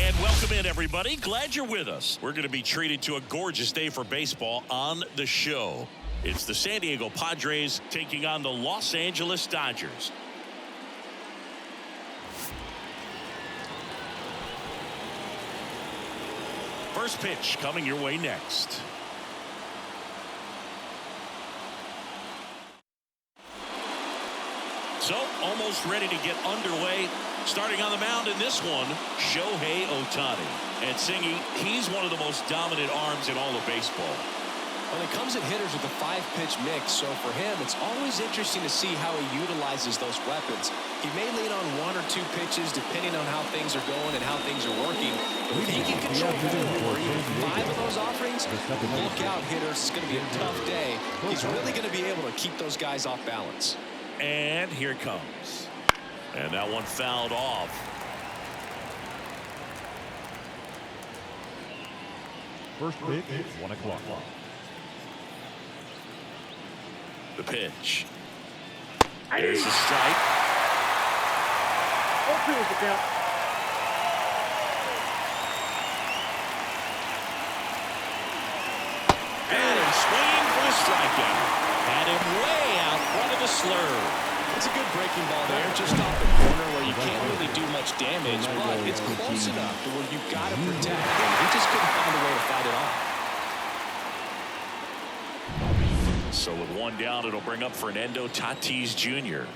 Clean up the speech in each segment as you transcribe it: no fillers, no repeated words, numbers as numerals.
And welcome in, everybody. Glad you're with us. We're going to be treated to a gorgeous day for baseball on the show. It's the San Diego Padres taking on the Los Angeles Dodgers. First pitch coming your way next. So, almost ready to get underway. Starting on the mound in this one, Shohei Ohtani. And Singy, he's one of the most dominant arms in all of baseball. When it comes at hitters with a 5-pitch mix, so for him, it's always interesting to see how he utilizes those weapons. He may lean on 1 or 2 pitches depending on how things are going and how things are working. If he can control 4 or even 5 of those offerings, look out, hitters. It's going to be a tough day. He's really going to be able to keep those guys off balance. And here it comes. And that one fouled off. First pitch, 1 o'clock. The pitch. There's a strike. And swinging for the strikeout. Had him way out front of the slurve. It's a good breaking ball there, just off the corner where you can't really do much damage, but it's close enough to where you've got to protect him. He just couldn't find a way to fight it off. So with 1 down, it'll bring up Fernando Tatis Jr.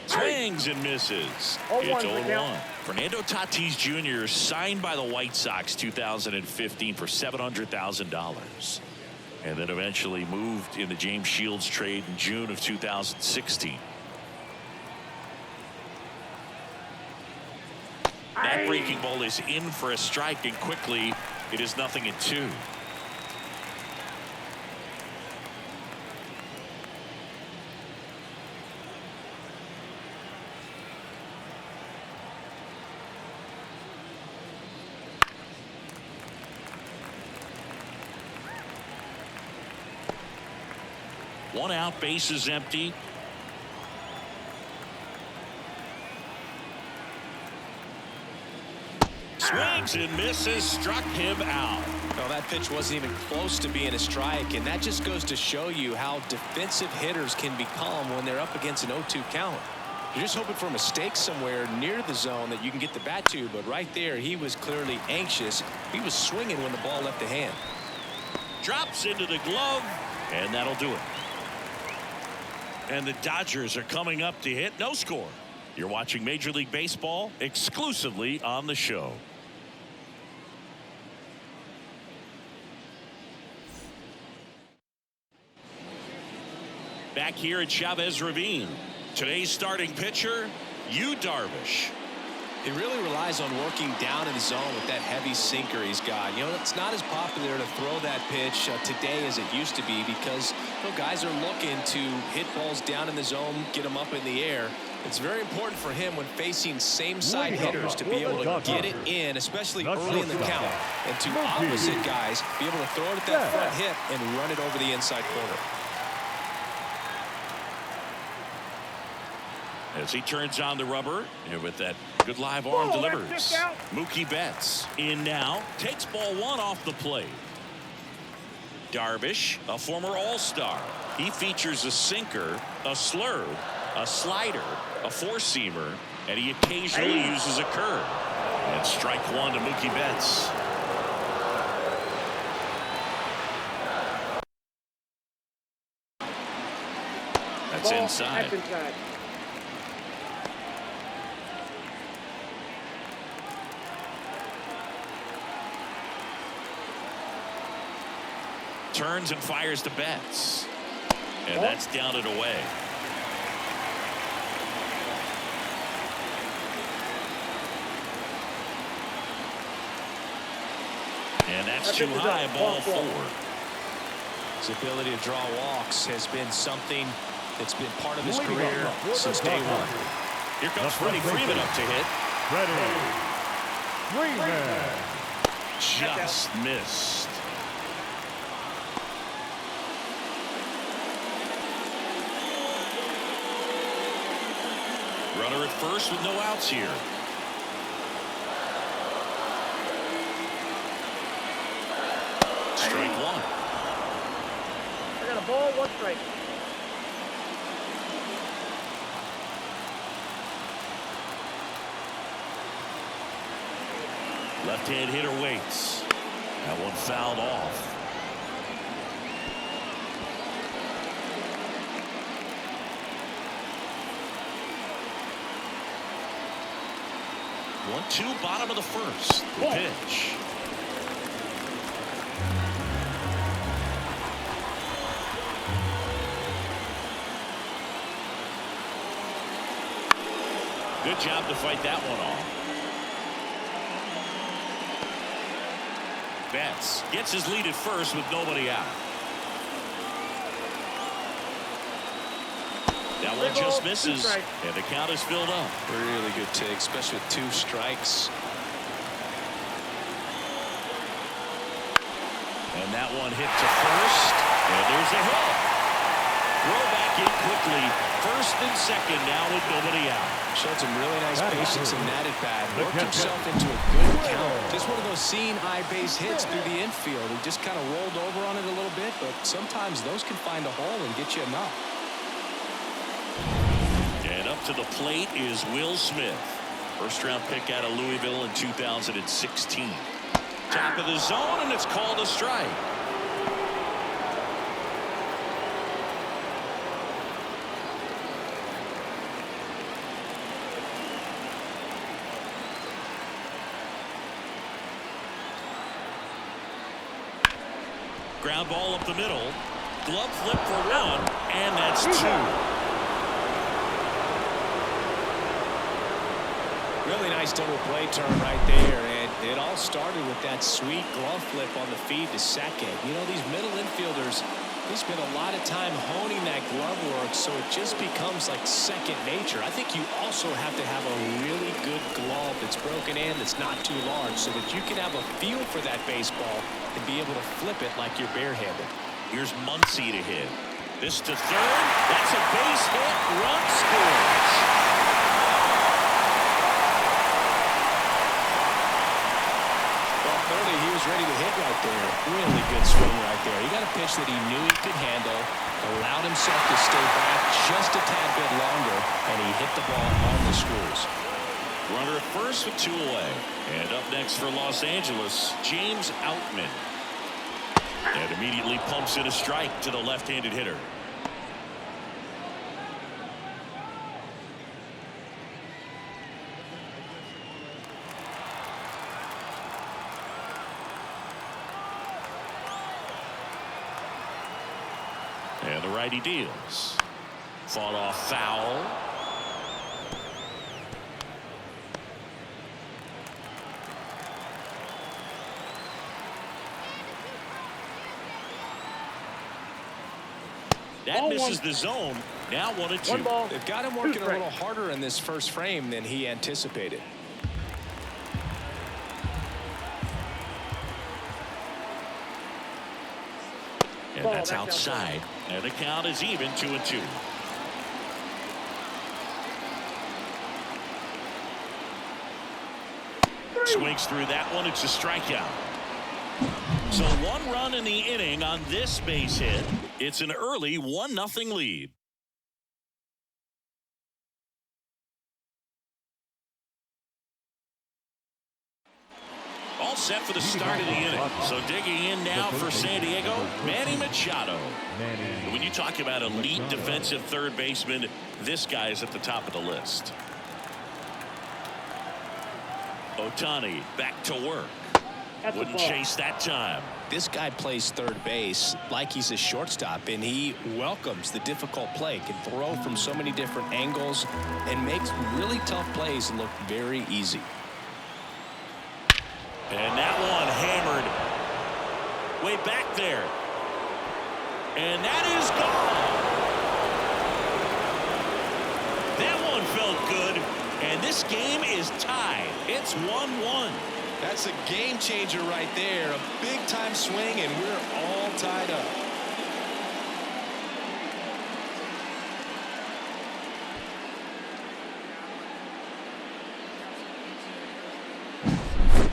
Swings and misses. It's 0-1. Fernando Tatis Jr. signed by the White Sox 2015 for $700,000. And then eventually moved in the James Shields trade in June of 2016. That breaking ball is in for a strike, and quickly it is 0-2. One out, base is empty. Swings and misses, struck him out. Well, that pitch wasn't even close to being a strike, and that just goes to show you how defensive hitters can become when they're up against an 0-2 count. You're just hoping for a mistake somewhere near the zone that you can get the bat to, but right there, he was clearly anxious. He was swinging when the ball left the hand. Drops into the glove, and that'll do it. And the Dodgers are coming up to hit. No score. You're watching Major League Baseball exclusively on the show. Back here at Chavez Ravine. Today's starting pitcher, Yu Darvish. He really relies on working down in the zone with that heavy sinker he's got. You know, it's not as popular to throw that pitch today as it used to be because guys are looking to hit balls down in the zone, get them up in the air. It's very important for him when facing same-side hitters to be able to get it in, especially early in the count, and to opposite guys be able to throw it at that front hip and run it over the inside corner. As he turns on the rubber, and with that good live arm delivers. Mookie Betts in now, takes ball 1 off the plate. Darvish, a former All-Star. He features a sinker, a slurve, a slider, a four-seamer, and he occasionally uses a curve. And strike 1 to Mookie Betts. That's inside. Turns and fires to Betts. And that's down and away. And that's too high, ball 4. His ability to draw walks has been something that's been part of his career since day 1. Here comes Freddie Freeman up to hit. Freddie Freeman. Just missed. Runner at first with no outs here. Ball, 1 strike. Left-hand hitter waits. That one fouled off. One, two, bottom of the first. The pitch. Good job to fight that one off. Betts gets his lead at first with nobody out. That one just misses, and the count is filled up. Really good take, especially with 2 strikes. And that one hit to first, and there's a hit. Throw back in quickly. First and second now with nobody out. Showed some really nice patience in that at bat. Worked himself into a good count. Just one of those seeing eye base hits through the infield. He just kind of rolled over on it a little bit, but sometimes those can find a hole and get you enough. And up to the plate is Will Smith. First round pick out of Louisville in 2016. Top of the zone, and it's called a strike. Ground ball up the middle. Glove flip for 1, and that's 2. Really nice double play turn right there, and it all started with that sweet glove flip on the feed to second. You know, these middle infielders, they spend a lot of time honing that glove work, so it just becomes like second nature. I think you also have to have a really good glove that's broken in, that's not too large, so that you can have a feel for that baseball and be able to flip it like you're barehanded. Here's Muncy to hit. This to third. That's a base hit. Run scores. Well, clearly he was ready to hit right there. Really good swing right there. He got a pitch that he knew he could handle, allowed himself to stay back just a tad bit longer, and he hit the ball on the screws. Runner at first with 2 away. And up next for Los Angeles, James Outman. And immediately pumps in a strike to the left-handed hitter. And the righty deals. Fought off foul. That misses the zone. Now 1-2. They've got him working a little harder in this first frame than he anticipated. And that's outside. And the count is even 2-2. Swings through that one. It's a strikeout. So 1 run in the inning on this base hit. It's an early 1-0 lead. All set for the start of the inning. So digging in now for San Diego, Manny Machado. When you talk about elite defensive third baseman, this guy is at the top of the list. Ohtani back to work. Wouldn't chase that time. This guy plays third base like he's a shortstop, and he welcomes the difficult play. Can throw from so many different angles and makes really tough plays look very easy. And that one hammered way back there. And that is gone. That one felt good. And this game is tied. It's 1-1. That's a game changer right there. A big time swing, and we're all tied up.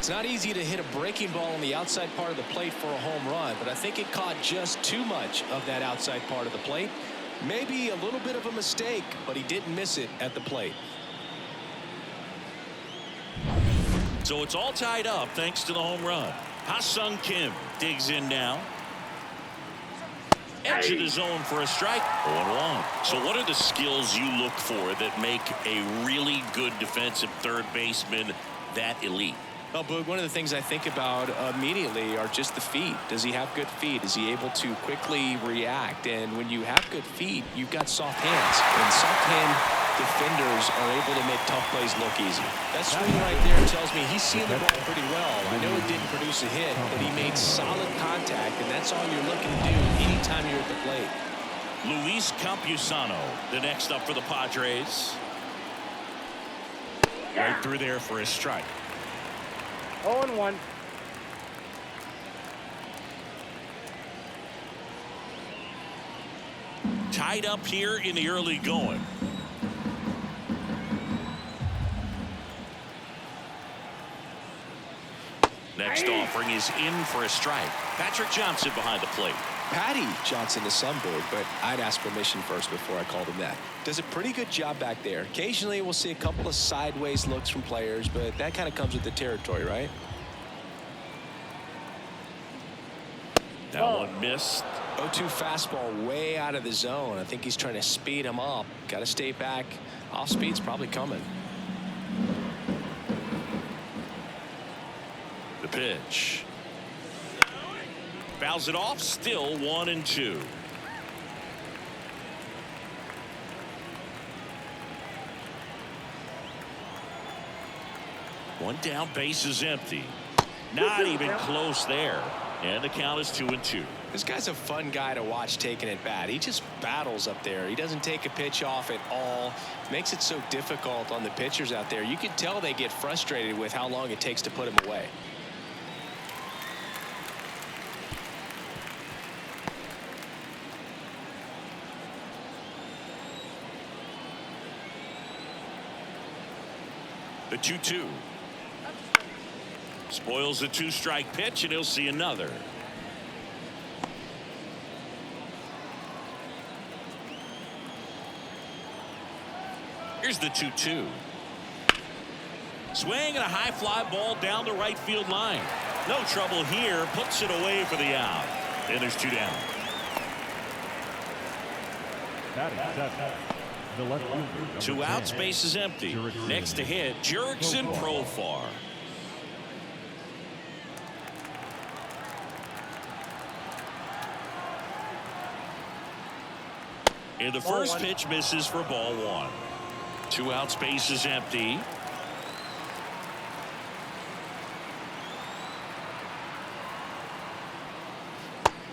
It's not easy to hit a breaking ball on the outside part of the plate for a home run, but I think it caught just too much of that outside part of the plate. Maybe a little bit of a mistake, but he didn't miss it at the plate. So it's all tied up thanks to the home run. Ha-Sung Kim digs in now. Edge of the zone for a strike. 0-1. So what are the skills you look for that make a really good defensive third baseman that elite? Well, Boog, one of the things I think about immediately are just the feet. Does he have good feet? Is he able to quickly react? And when you have good feet, you've got soft hands. And soft hand defenders are able to make tough plays look easy. That swing right there tells me he's seeing the ball pretty well. I know it didn't produce a hit, but he made solid contact, and that's all you're looking to do anytime you're at the plate. Luis Campusano, the next up for the Padres. Right through there for a strike. 0-1. Tied up here in the early going. Next offering is in for a strike. Patrick Johnson behind the plate. Patty Johnson to some, Boog, but I'd ask permission first before I called him that. Does a pretty good job back there. Occasionally we'll see a couple of sideways looks from players, but that kind of comes with the territory, right? That one missed. 0-2 fastball way out of the zone. I think he's trying to speed him up. Got to stay back. Off speed's probably coming. The pitch. Fouls it off. Still 1-2. One down, base is empty. Not even close there. And the count is 2-2. This guy's a fun guy to watch taking at bat. He just battles up there. He doesn't take a pitch off at all. Makes it so difficult on the pitchers out there. You can tell they get frustrated with how long it takes to put him away. The 2-2. Spoils the two-strike pitch, and he'll see another. Here's the 2-2. Swing and a high fly ball down the right field line. No trouble here. Puts it away for the out. And there's two down. The left fielder, Two number outs, 10, base is empty. Jurickson. Next to hit, Jurickson Profar. And the first pitch misses for ball one. Two outs, base is empty.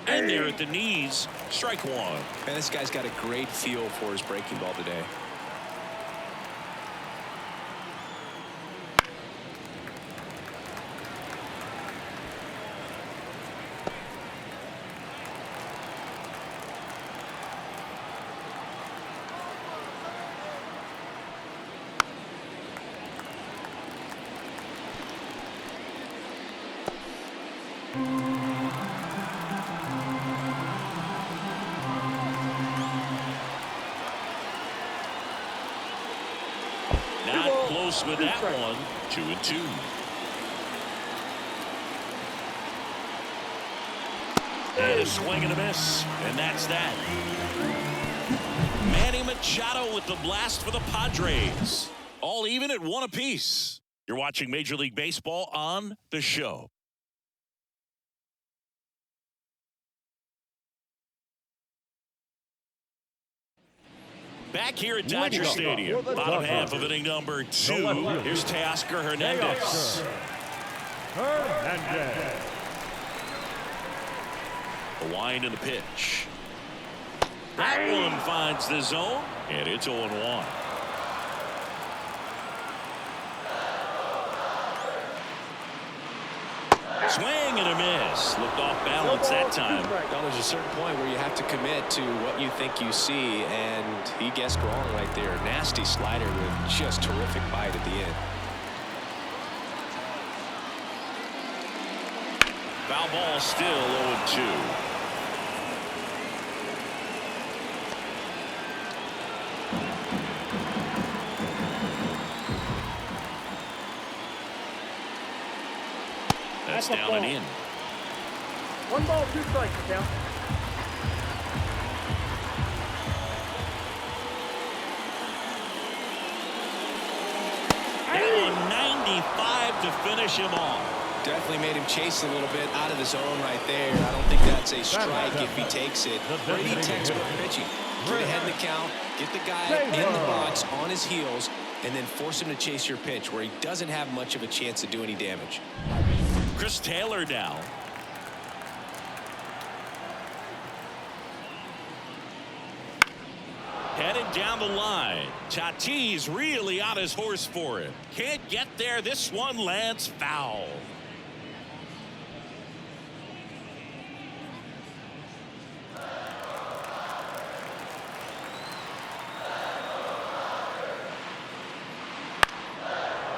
And there at the knees, strike one. And this guy's got a great feel for his breaking ball today. Not close with that one. 2-2. And a swing and a miss. And that's that. Manny Machado with the blast for the Padres. All even at 1 apiece. You're watching Major League Baseball on The Show. Back here at Dodger Stadium, bottom half of inning number 2. Here's Teoscar Hernandez. The wind and the pitch. That one finds the zone, and it's 0-1. Swing and a miss. Looked off balance that time. Well, there's a certain point where you have to commit to what you think you see, and he guessed wrong right there. Nasty slider with just terrific bite at the end. Foul ball, still 0-2. That's down and in. 1 ball, 2 strikes, count. That one 95 to finish him off. Definitely made him chase a little bit out of the zone right there. I don't think that's a strike if he takes it. Pretty textbook pitching. Get ahead in the count, get the guy in the box on his heels, and then force him to chase your pitch where he doesn't have much of a chance to do any damage. Chris Taylor now. Headed down the line. Tatis really on his horse for it. Can't get there. This one lands foul.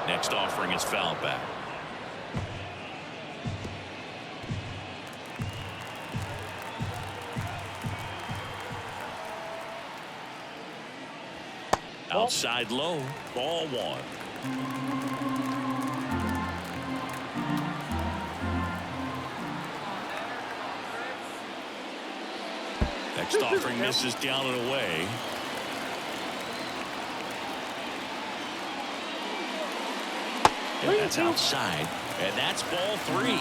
Next offering is foul back. Outside low, ball 1. Next offering misses down and away. And that's outside, and that's ball 3.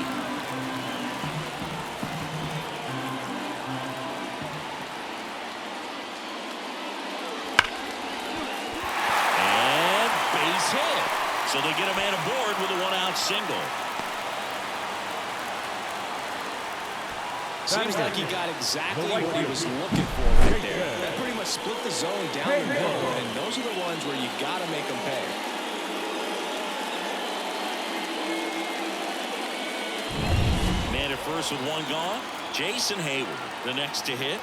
And base hit. So they get a man aboard with a 1-out single. Seems like he got exactly what he was looking for right there. That pretty much split the zone down the middle, and those are the ones where you got to make them pay. Man at first with 1 gone. Jason Hayward, the next to hit.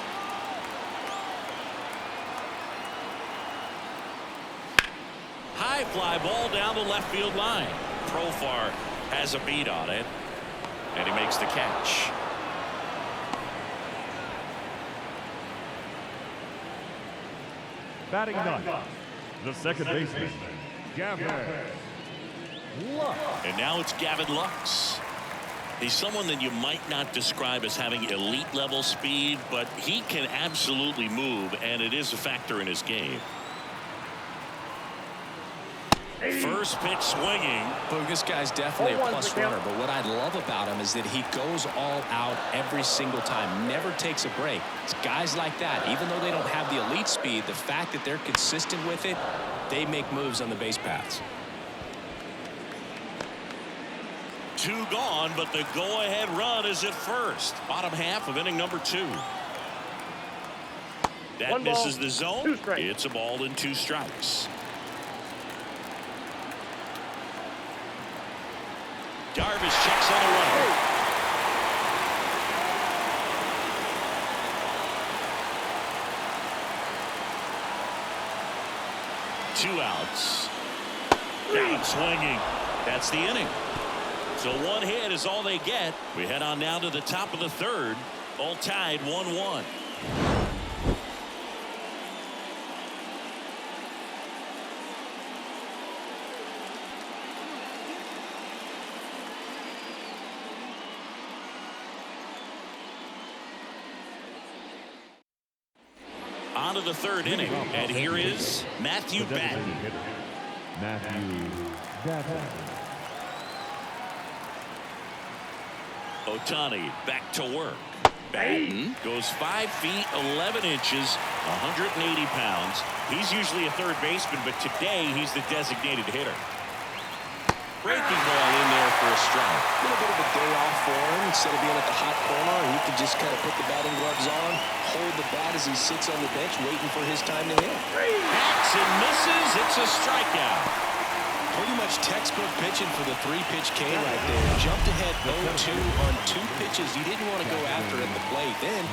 High fly ball down the left field line. Profar has a beat on it, and he makes the catch. Batting ninth, the second baseman, Gavin Lux. And now it's Gavin Lux. He's someone that you might not describe as having elite level speed, but he can absolutely move, and it is a factor in his game. First pitch swinging. Boog, this guy's definitely a plus runner, but what I love about him is that he goes all out every single time, never takes a break. It's guys like that, even though they don't have the elite speed, the fact that they're consistent with it, they make moves on the base paths. 2 gone, but the go-ahead run is at first. Bottom half of inning number 2. That misses the zone. It's a ball and 2 strikes. Darvish checks on the runner. 2 outs. Now swinging. That's the inning. So 1 hit is all they get. We head on now to the top of the 3rd. All tied 1-1. On to the 3rd inning, and here is Matthew Batten. Ohtani back to work. Batten goes 5 feet 11 inches, 180 pounds. He's usually a third baseman, but today he's the designated hitter. Breaking ball in there for a strike. A little bit of a day off for him. Instead of being at the hot corner, he can just kind of put the batting gloves on, hold the bat as he sits on the bench waiting for his time to hit. Bats and misses. It's a strikeout. Pretty much textbook pitching for the 3-pitch K right there. Jumped ahead 0-2 on 2 pitches he didn't want to go after at the plate. Then,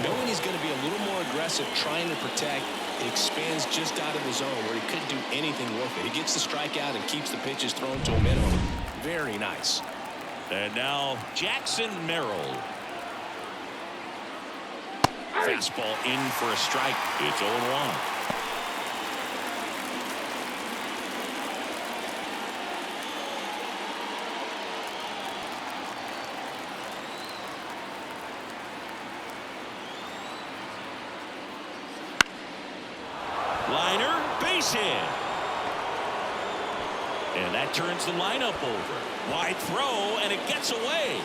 knowing he's going to be a little more aggressive, trying to protect, he expands just out of the zone where he couldn't do anything with it. He gets the strikeout and keeps the pitches thrown to a minimum. Very nice. And now Jackson Merrill. Fastball in for a strike. It's 0-1. Liner, base hit. And that turns the lineup over. Wide throw, and it gets away.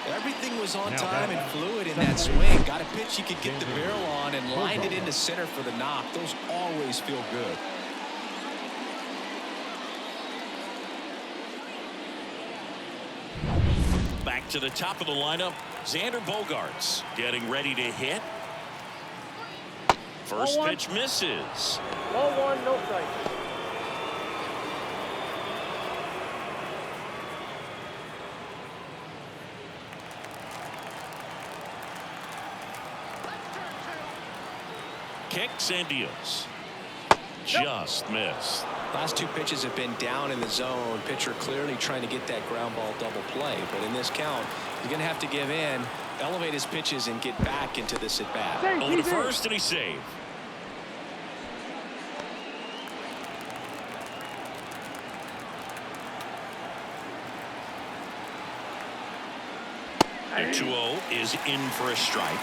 Everything was on time and fluid in that swing. Got a pitch he could get the barrel on and lined it into center for the knock. Those always feel good. Back to the top of the lineup, Xander Bogaerts getting ready to hit. First pitch misses. Ball 1, no strike. Kicks and deals. Just missed. Last two pitches have been down in the zone. Pitcher clearly trying to get that ground ball double play. But in this count, he's going to have to give in, elevate his pitches, and get back into this at bat. Over to first, and he's saved. And 2-0 is in for a strike.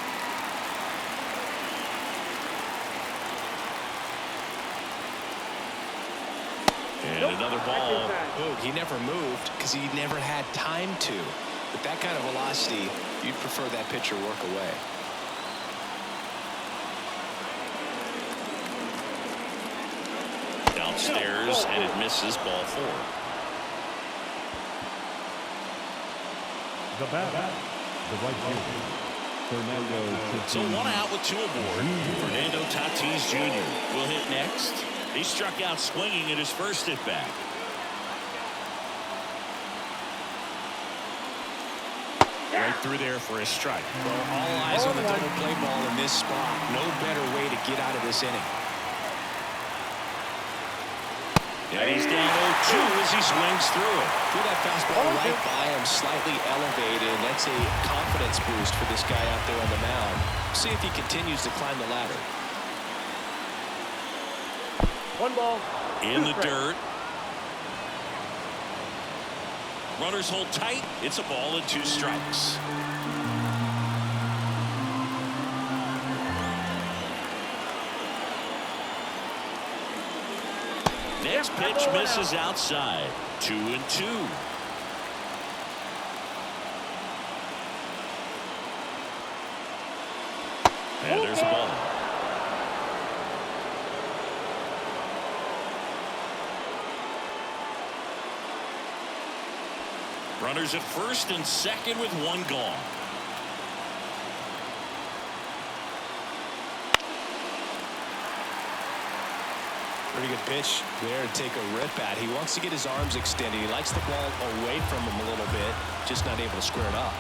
And another ball. Oh, he never moved because he never had time to. With that kind of velocity, you'd prefer that pitcher work away. Downstairs, and it misses. Ball 4. The batter, the right fielder, Fernando Tatis. So 1 out with 2 aboard. Fernando Tatis Jr. will hit next. He struck out swinging at his first at bat. Right through there for a strike. Well, all eyes on the double play ball in this spot. No better way to get out of this inning. And he's down 0-2 as he swings through it. Threw that fastball right by him, slightly elevated, and that's a confidence boost for this guy out there on the mound. See if he continues to climb the ladder. 1 ball. In the dirt. Runners hold tight. It's a ball and 2 strikes. Next pitch misses outside. 2-2. And there's a ball. Runners at first and second with 1 gone. Pretty good pitch there to take a rip at. He wants to get his arms extended. He likes the ball away from him a little bit, just not able to square it up.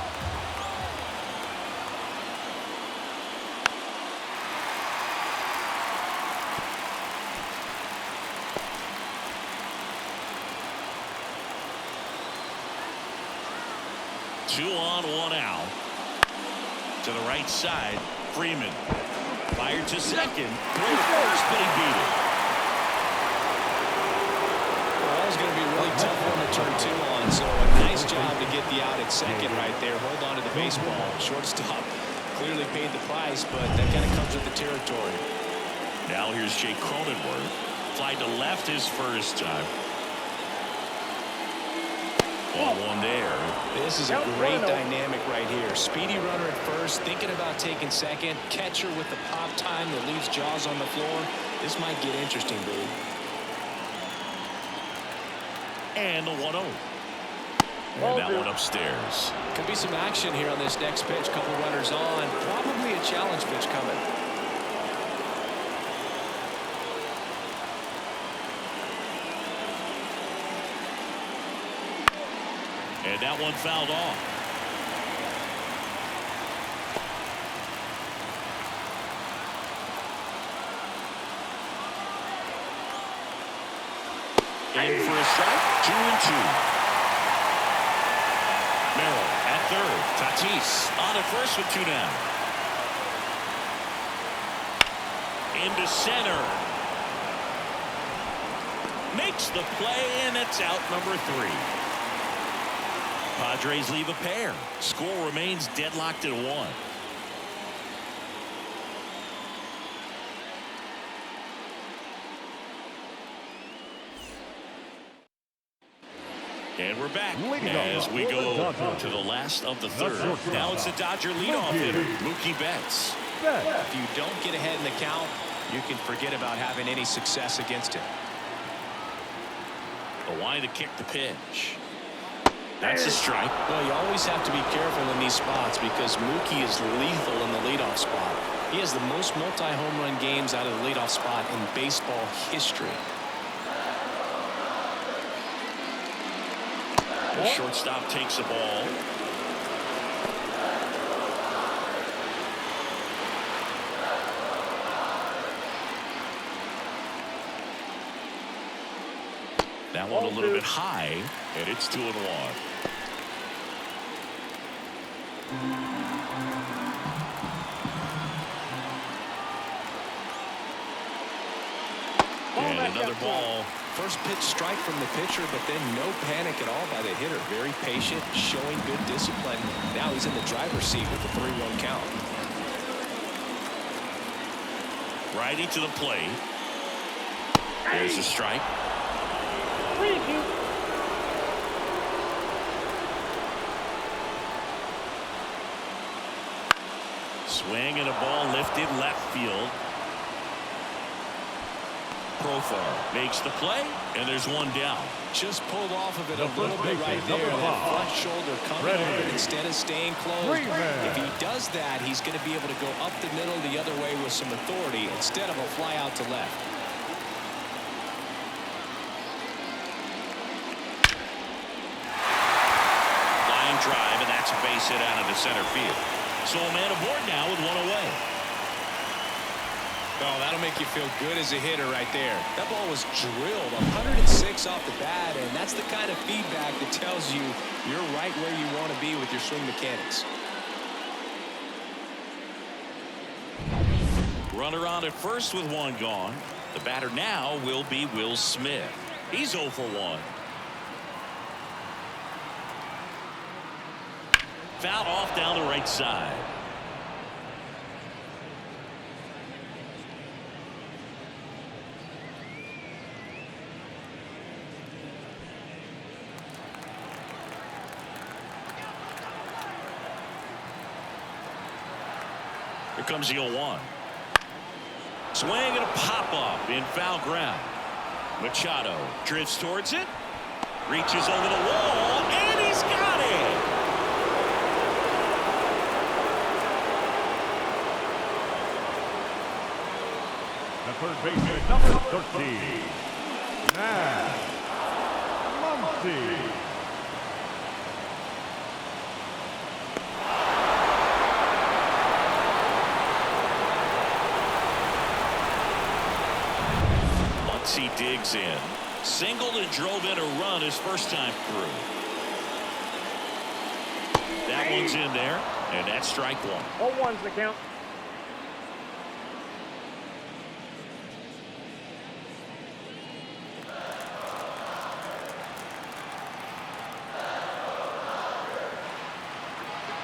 Two on, 1 out. To the right side, Freeman. Fired to second. Throw to first, but he beat it. Well, that was going to be a really tough one to turn 2 on, so a nice job to get the out at second right there. Hold on to the baseball. Shortstop clearly paid the price, but that kind of comes with the territory. Now here's Jake Cronenworth. Fly to left his first time. Ball 1 there. This is a great dynamic right here. Speedy runner at first, thinking about taking second. Catcher with the pop time that leaves Jaws on the floor. This might get interesting, dude. And the 1-0. And that one upstairs. Could be some action here on this next pitch. Couple runners on. Probably a challenge pitch coming. And that one fouled off. In for a strike. 2-2. Merrill at third. Tatis on at first with 2 down. Into center. Makes the play, and it's out number 3. Padres leave a pair. Score remains deadlocked at 1. And we're back as we go to the last of the third. Now it's the Dodger leadoff hitter, Mookie Betts. If you don't get ahead in the count, you can forget about having any success against him. The line to kick the pitch. That's a strike. Well, you always have to be careful in these spots because Mookie is lethal in the leadoff spot. He has the most multi-home run games out of the leadoff spot in baseball history. The shortstop takes the ball. That one a little bit high, and it's 2-1. And another ball. First pitch strike from the pitcher, but then no panic at all by the hitter. Very patient, showing good discipline. Now he's in the driver's seat with the 3-1 count. Righty to the plate. There's a strike. Swing and a ball lifted left field. Profar makes the play, and there's 1 down. Just pulled off of it a little bit right there. That left shoulder coming over instead of staying closed. If he does that, he's going to be able to go up the middle the other way with some authority instead of a fly out to left. Line drive, and that's a base hit out of the center field. So a man aboard now with 1 away. Oh, that'll make you feel good as a hitter right there. That ball was drilled 106 off the bat, and that's the kind of feedback that tells you you're right where you want to be with your swing mechanics. Runner on at first with 1 gone. The batter now will be Will Smith. He's 0 for 1. Foul off down the right side. Here comes the 0-1. Swing and a pop-up in foul ground. Machado drifts towards it. Reaches over the wall, and he's got it. The third baseman, number 13, Matt Muncy. He digs in, singled and drove in a run his first time through. That one's in there, and that's strike 1. 0-1's the count.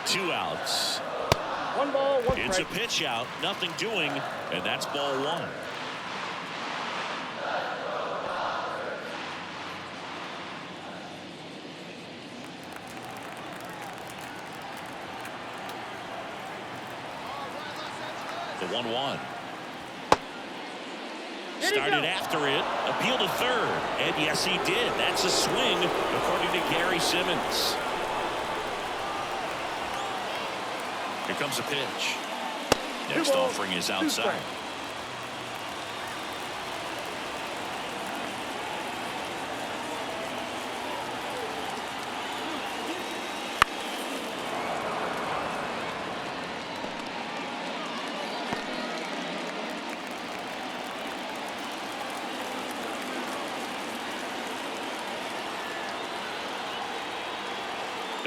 Two outs. 1 ball, 1 It's a strike. pitch out, nothing doing, and that's ball 1. The 1-1. Started after it, appealed to third, and yes, he did. That's a swing, according to Gary Simmons. Here comes the pitch. Next offering is outside.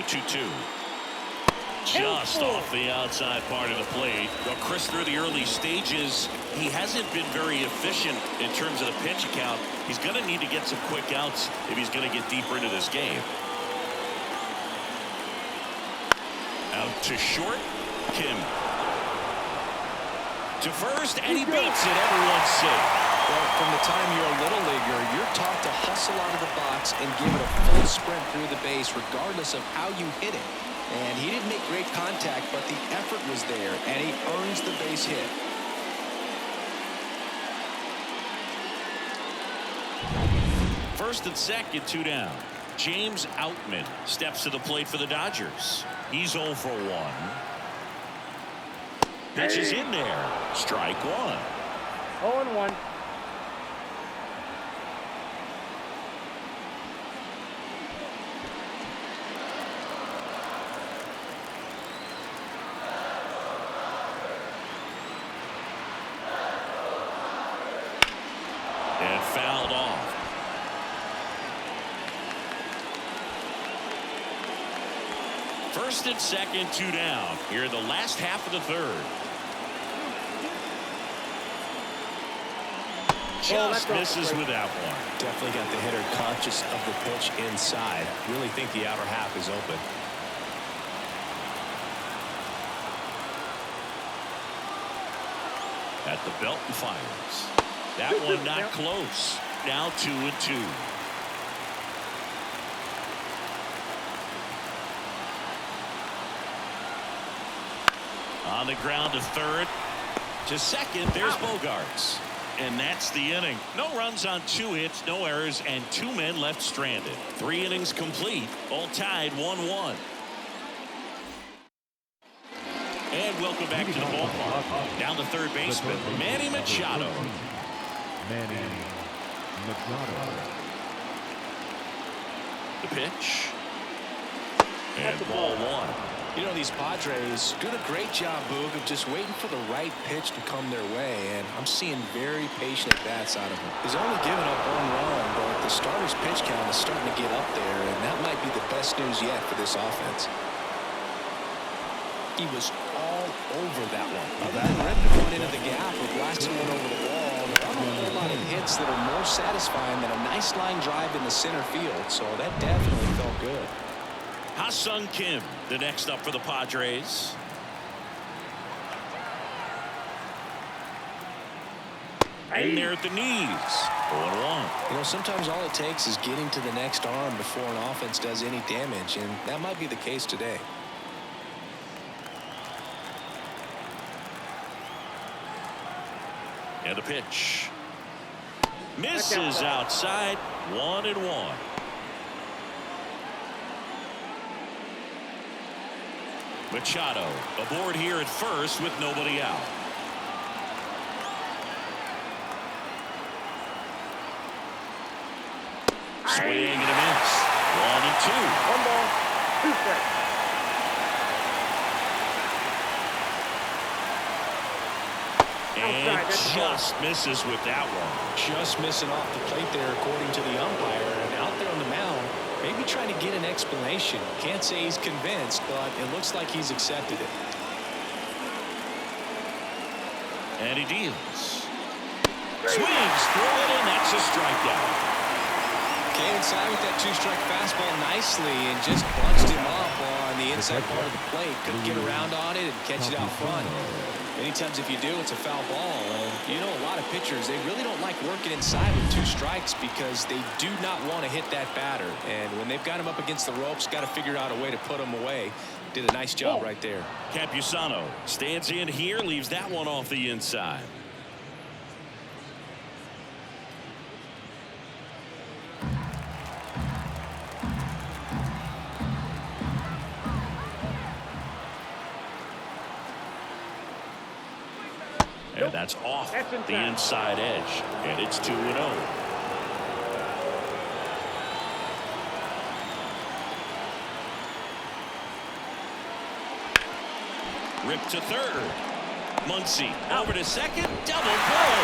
The 2-2. Just off the outside part of the plate. Well, Chris, through the early stages, he hasn't been very efficient in terms of the pitch count. He's going to need to get some quick outs if he's going to get deeper into this game. Out to short. Kim. To first, and he beats it. Everyone's safe. Well, from the time you're a little leaguer, you're taught to hustle out of the box and give it a full sprint through the base, regardless of how you hit it. And he didn't make great contact, but the effort was there, and he earns the base hit. First and second, 2 down. James Outman steps to the plate for the Dodgers. He's 0 for 1. Pitch is in there. Strike 1. 0-1. And fouled off. First and second, 2 down. Here in the last half of the third. Just misses with that one. Definitely got the hitter conscious of the pitch inside. Really think the outer half is open. At the belt and fires. That one not close. Now 2-2. On the ground to third. To second, there's Bogarts. And that's the inning. No runs on 2 hits, no errors, and 2 men left stranded. 3 innings complete, all tied 1-1. And welcome back to the ballpark. Down the third baseman, Manny Machado. Manny Machado. The pitch. And ball 1. You know, these Padres doing a great job, Boog, of just waiting for the right pitch to come their way, and I'm seeing very patient at-bats out of him. He's only given up 1 run, but the starter's pitch count is starting to get up there, and that might be the best news yet for this offense. He was all over that one. Other than ripping one into the gap or blasting one over the wall, there aren't a whole lot of hits that are more satisfying than a nice line drive in the center field, so that definitely felt good. Ha-Sung Kim, the next up for the Padres. In there at the knees. 0-1. You know, sometimes all it takes is getting to the next arm before an offense does any damage, and that might be the case today. And the pitch. Misses outside. 1-1. Machado aboard here at first with nobody out. Swing and a miss. 1-2. 1 ball, 2 strikes. And just misses with that one. Just missing off the plate there, according to the umpire, and out there on the mound, maybe trying to get an explanation. Can't say he's convinced, but it looks like he's accepted it. And he deals. Swings through it, and that's a strikeout. Came inside with that 2-strike fastball nicely and just bunched him up on the inside part of the plate. Couldn't get around on it and catch it out front. Many times if you do, it's a foul ball. And you know, a lot of pitchers, they really don't like working inside with 2 strikes because they do not want to hit that batter. And when they've got him up against the ropes, got to figure out a way to put him away. Did a nice job right there. Campusano stands in here, leaves that one off the inside. And that's off the inside edge, and it's 2-0. Ripped to third. Muncy over to second. Double play.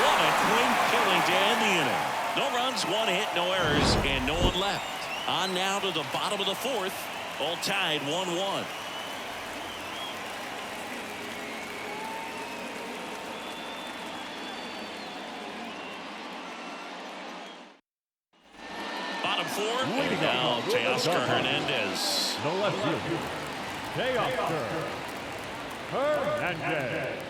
What a clean killing to end the inning. No runs, 1 hit, no errors, and no one left. On now to the bottom of the 4th. All tied 1-1. Bottom four. And now Teoscar Hernandez. The left fielder, Teoscar Hernandez.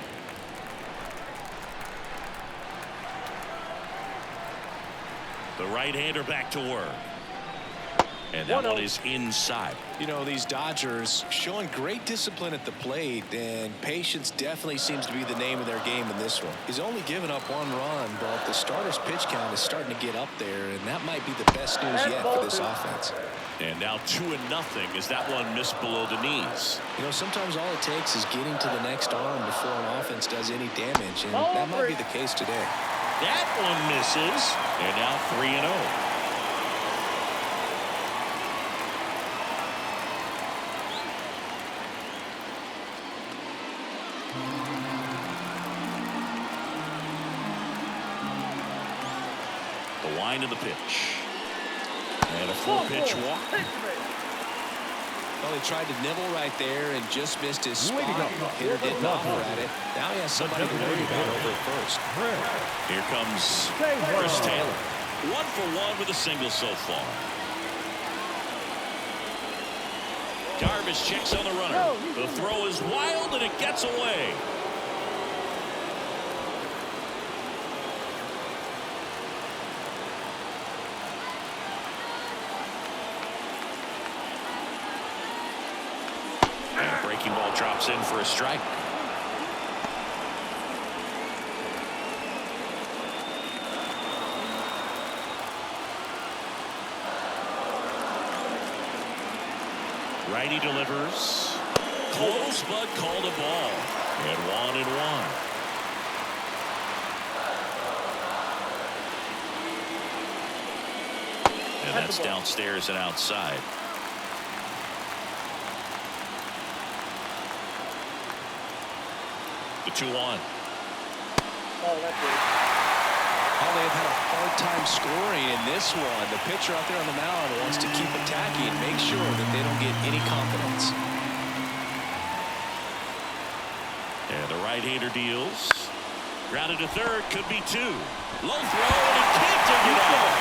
The right-hander back to work. And that one is inside. You know, these Dodgers showing great discipline at the plate, and patience definitely seems to be the name of their game in this one. He's only given up 1 run, but the starter's pitch count is starting to get up there, and that might be the best news yet for this offense. And now 2-0 as that one missed below the knees. You know, sometimes all it takes is getting to the next arm before an offense does any damage, and that might be the case today. That one misses. And now 3-0. The wind of the pitch. And a full pitch walk. Well, he tried to nibble right there and just missed his spot. Hitter didn't offer at it. Now he has somebody to worry about over at first. Here comes Chris Taylor. 1 for 1 with a single so far. Darvish checks on the runner. The throw is wild and it gets away. And a breaking ball drops in for a strike. Righty delivers. Close, but called a ball. And 1-1. And that's downstairs and outside. The 2-1. Oh, that's it. Oh, they've had a hard time scoring in this one. The pitcher out there on the mound wants to keep attacking and make sure that they don't get any confidence. And the right-hander deals. Grounded to third, could be 2. Low throw, and he can't take it out.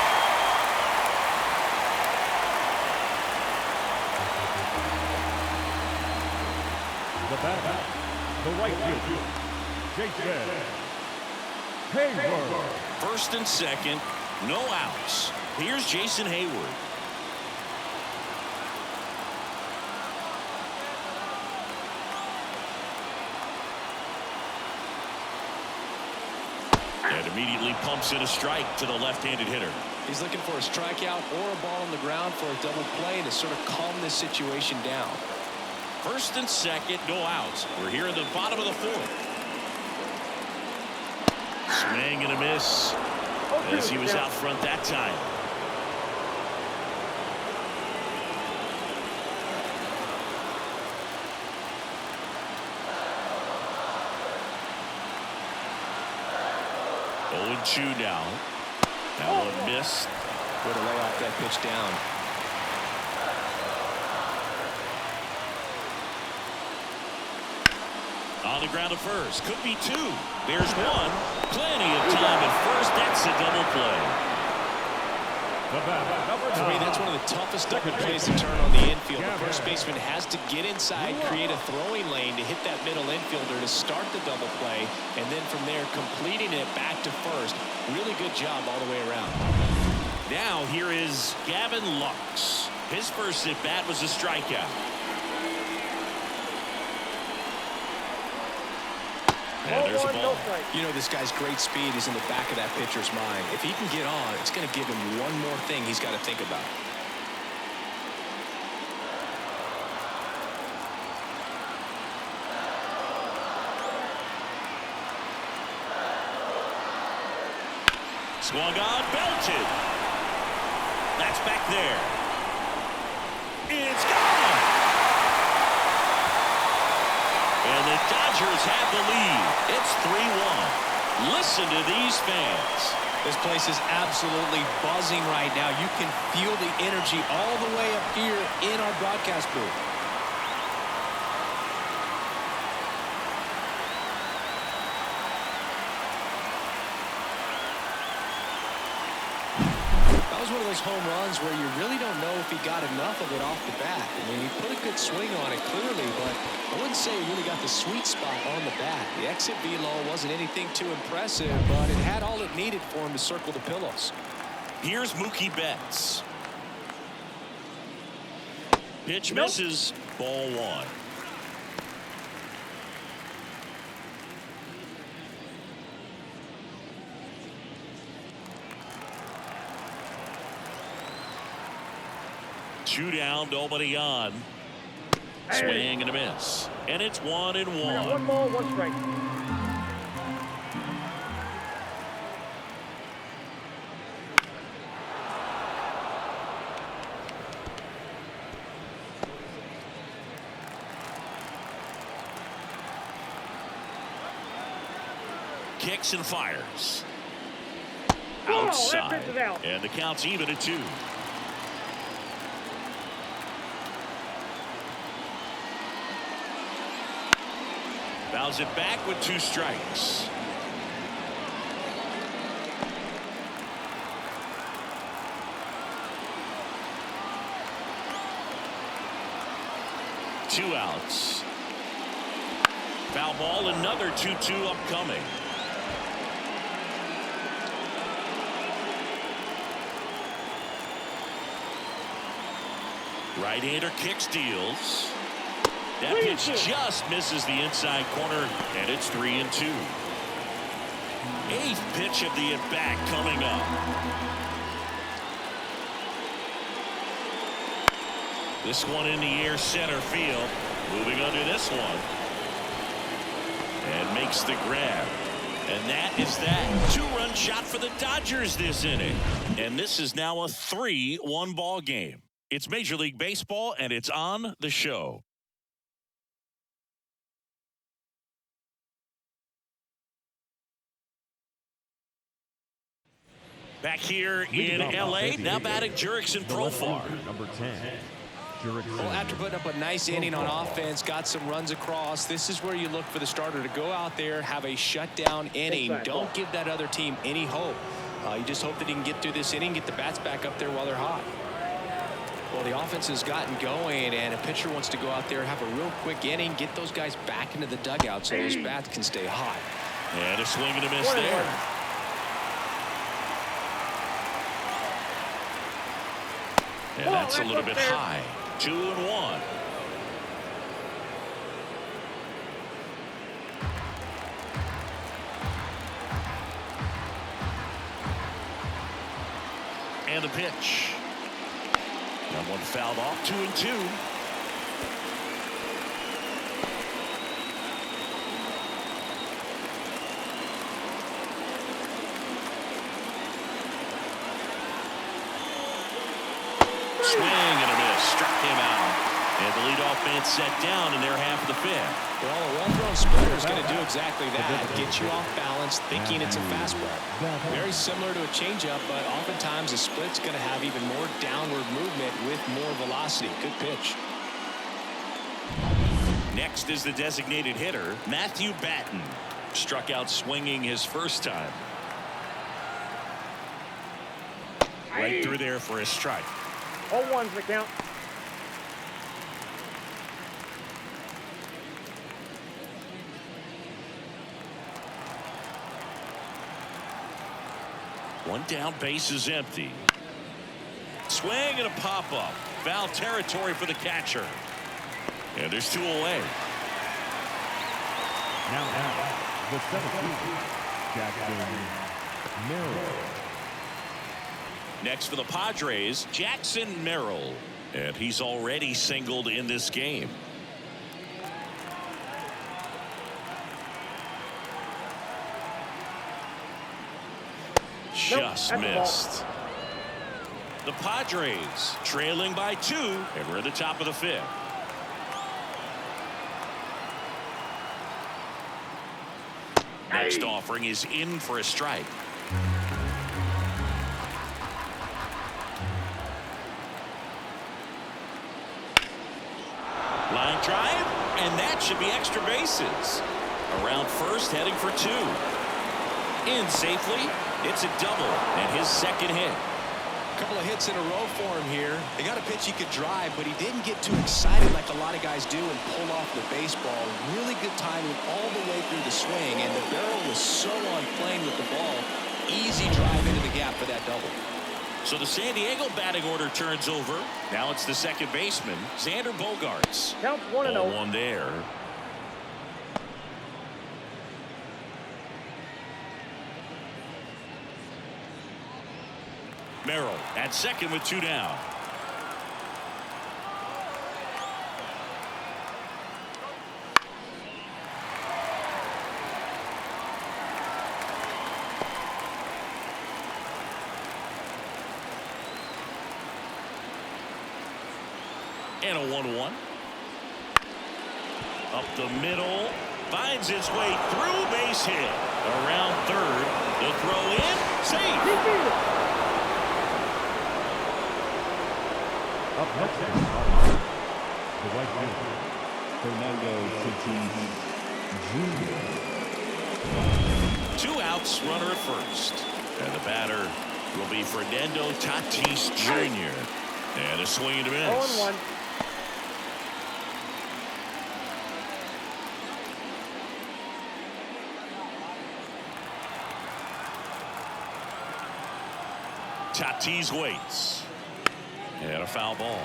The batter, the right fielder, Jason Hayward. First and second, no outs. Here's Jason Hayward. And immediately pumps in a strike to the left-handed hitter. He's looking for a strikeout or a ball on the ground for a double play to sort of calm this situation down. First and second, no outs. We're here in the bottom of the 4th. Swing and a miss as he was out front that time. Oh, 2 now. That one missed. Way to lay off that pitch down. On the ground to first. Could be 2. There's 1. Plenty of time at first. That's a double play. For me, that's one of the toughest double plays to turn on the infield. The first baseman has to get inside, create a throwing lane to hit that middle infielder to start the double play, and then from there completing it back to first. Really good job all the way around. Now here is Gavin Lux. His first at bat was a strikeout. And there's a ball. You know, this guy's great speed is in the back of that pitcher's mind. If he can get on, it's going to give him one more thing he's got to think about. Swung on, belted. That's back there. It's gone. And the Dodgers have the lead. It's 3-1. Listen to these fans. This place is absolutely buzzing right now. You can feel the energy all the way up here in our broadcast booth. That was one of those home runs where you really don't know if he got enough of it off the bat. I mean, he put a good swing on it clearly, but I wouldn't say he really got the sweet spot on the bat. The exit velo wasn't anything too impressive, but it had all it needed for him to circle the pillows. Here's Mookie Betts. Pitch misses. Ball one. Two down, nobody on. Swing and a miss. And it's 1-1. One ball, one strike. Kicks and fires. Oh, Outside. that pitch is out. And the count's even at 2. Fouls it back with 2 strikes. Two outs. Foul ball, another 2-2 upcoming. Right-hander kicks, deals. That pitch just misses the inside corner, and it's 3-2. 8th pitch of the at-bat coming up. This one in the air, center field. Moving under this one. And makes the grab. And that is that. 2-run shot for the Dodgers this inning. And this is now a 3-1 ball game. It's Major League Baseball, and it's on the show. Back here in L.A., now batting Jurickson Profar. Number 10. Well, after putting up a nice inning on offense, got some runs across, this is where you look for the starter to go out there, have a shutdown inning. Don't give that other team any hope. You just hope that he can get through this inning, get the bats back up there while they're hot. Well, the offense has gotten going, and a pitcher wants to go out there, have a real quick inning, get those guys back into the dugout so those bats can stay hot. And a swing and a miss there. And that's a little bit high. 2-1. And the pitch. That one fouled off. 2-2. Swing and a miss. Struck him out. And the leadoff man set down in their half of the 5th. Well, a well-thrown splitter is going to do exactly that. Get you off balance, thinking it's a fastball. Very similar to a changeup, but oftentimes a split's going to have even more downward movement with more velocity. Good pitch. Next is the designated hitter, Matthew Batten. Struck out swinging his first time. Right through there for a strike. 0-1's the count. One down, base is empty. Swing and a pop-up. Foul territory for the catcher. And there's 2 away. Now the 17th, Jackson Merrill. Next for the Padres, Jackson Merrill. And he's already singled in this game. Just missed. The Padres trailing by 2, and we're at the top of the 5th. Next offering is in for a strike. Line drive, and that should be extra bases. Around first, heading for 2. In safely. It's a double and his second hit. A couple of hits in a row for him here. They got a pitch he could drive, but he didn't get too excited like a lot of guys do and pull off the baseball. Really good timing all the way through the swing, and the barrel was so on plane with the ball. Easy drive into the gap for that double. So the San Diego batting order turns over. Now it's the second baseman, Xander Bogaerts. Counts 1-0. 1 there. Merrill at second with 2 down. And a 1-1. Up the middle. Finds its way through, base hit. Around third. The throw in. Safe. Up next, the right fielder, Fernando Tatis Jr. 2 outs, runner at first. And the batter will be Fernando Tatis Jr. And a swing and a miss. 0-1. Tatis waits. And a foul ball.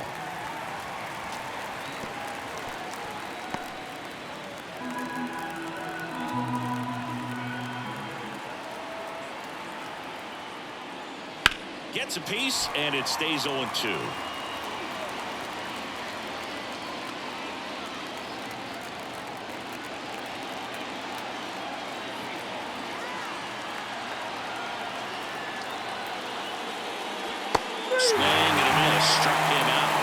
Gets a piece, and it stays 0-2. Swing and a miss. Struck him out.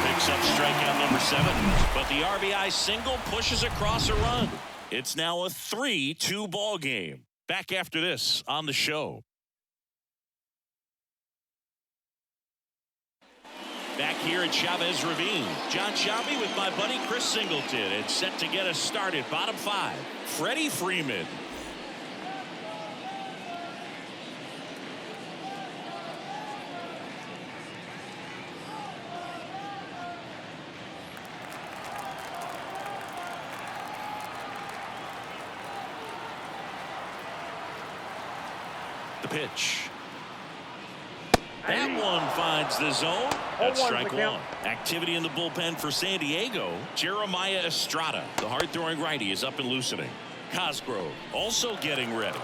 Picks up strikeout number 7. But the RBI single pushes across a run. It's now a 3-2 ball game. Back after this on the show. Back here at Chavez Ravine. John Shelby with my buddy Chris Singleton. And set to get us started. Bottom 5. Freddie Freeman. Pitch. That one finds the zone. That's strike 1. Activity in the bullpen for San Diego. Jeremiah Estrada, the hard-throwing righty, is up and loosening. Cosgrove also getting ready.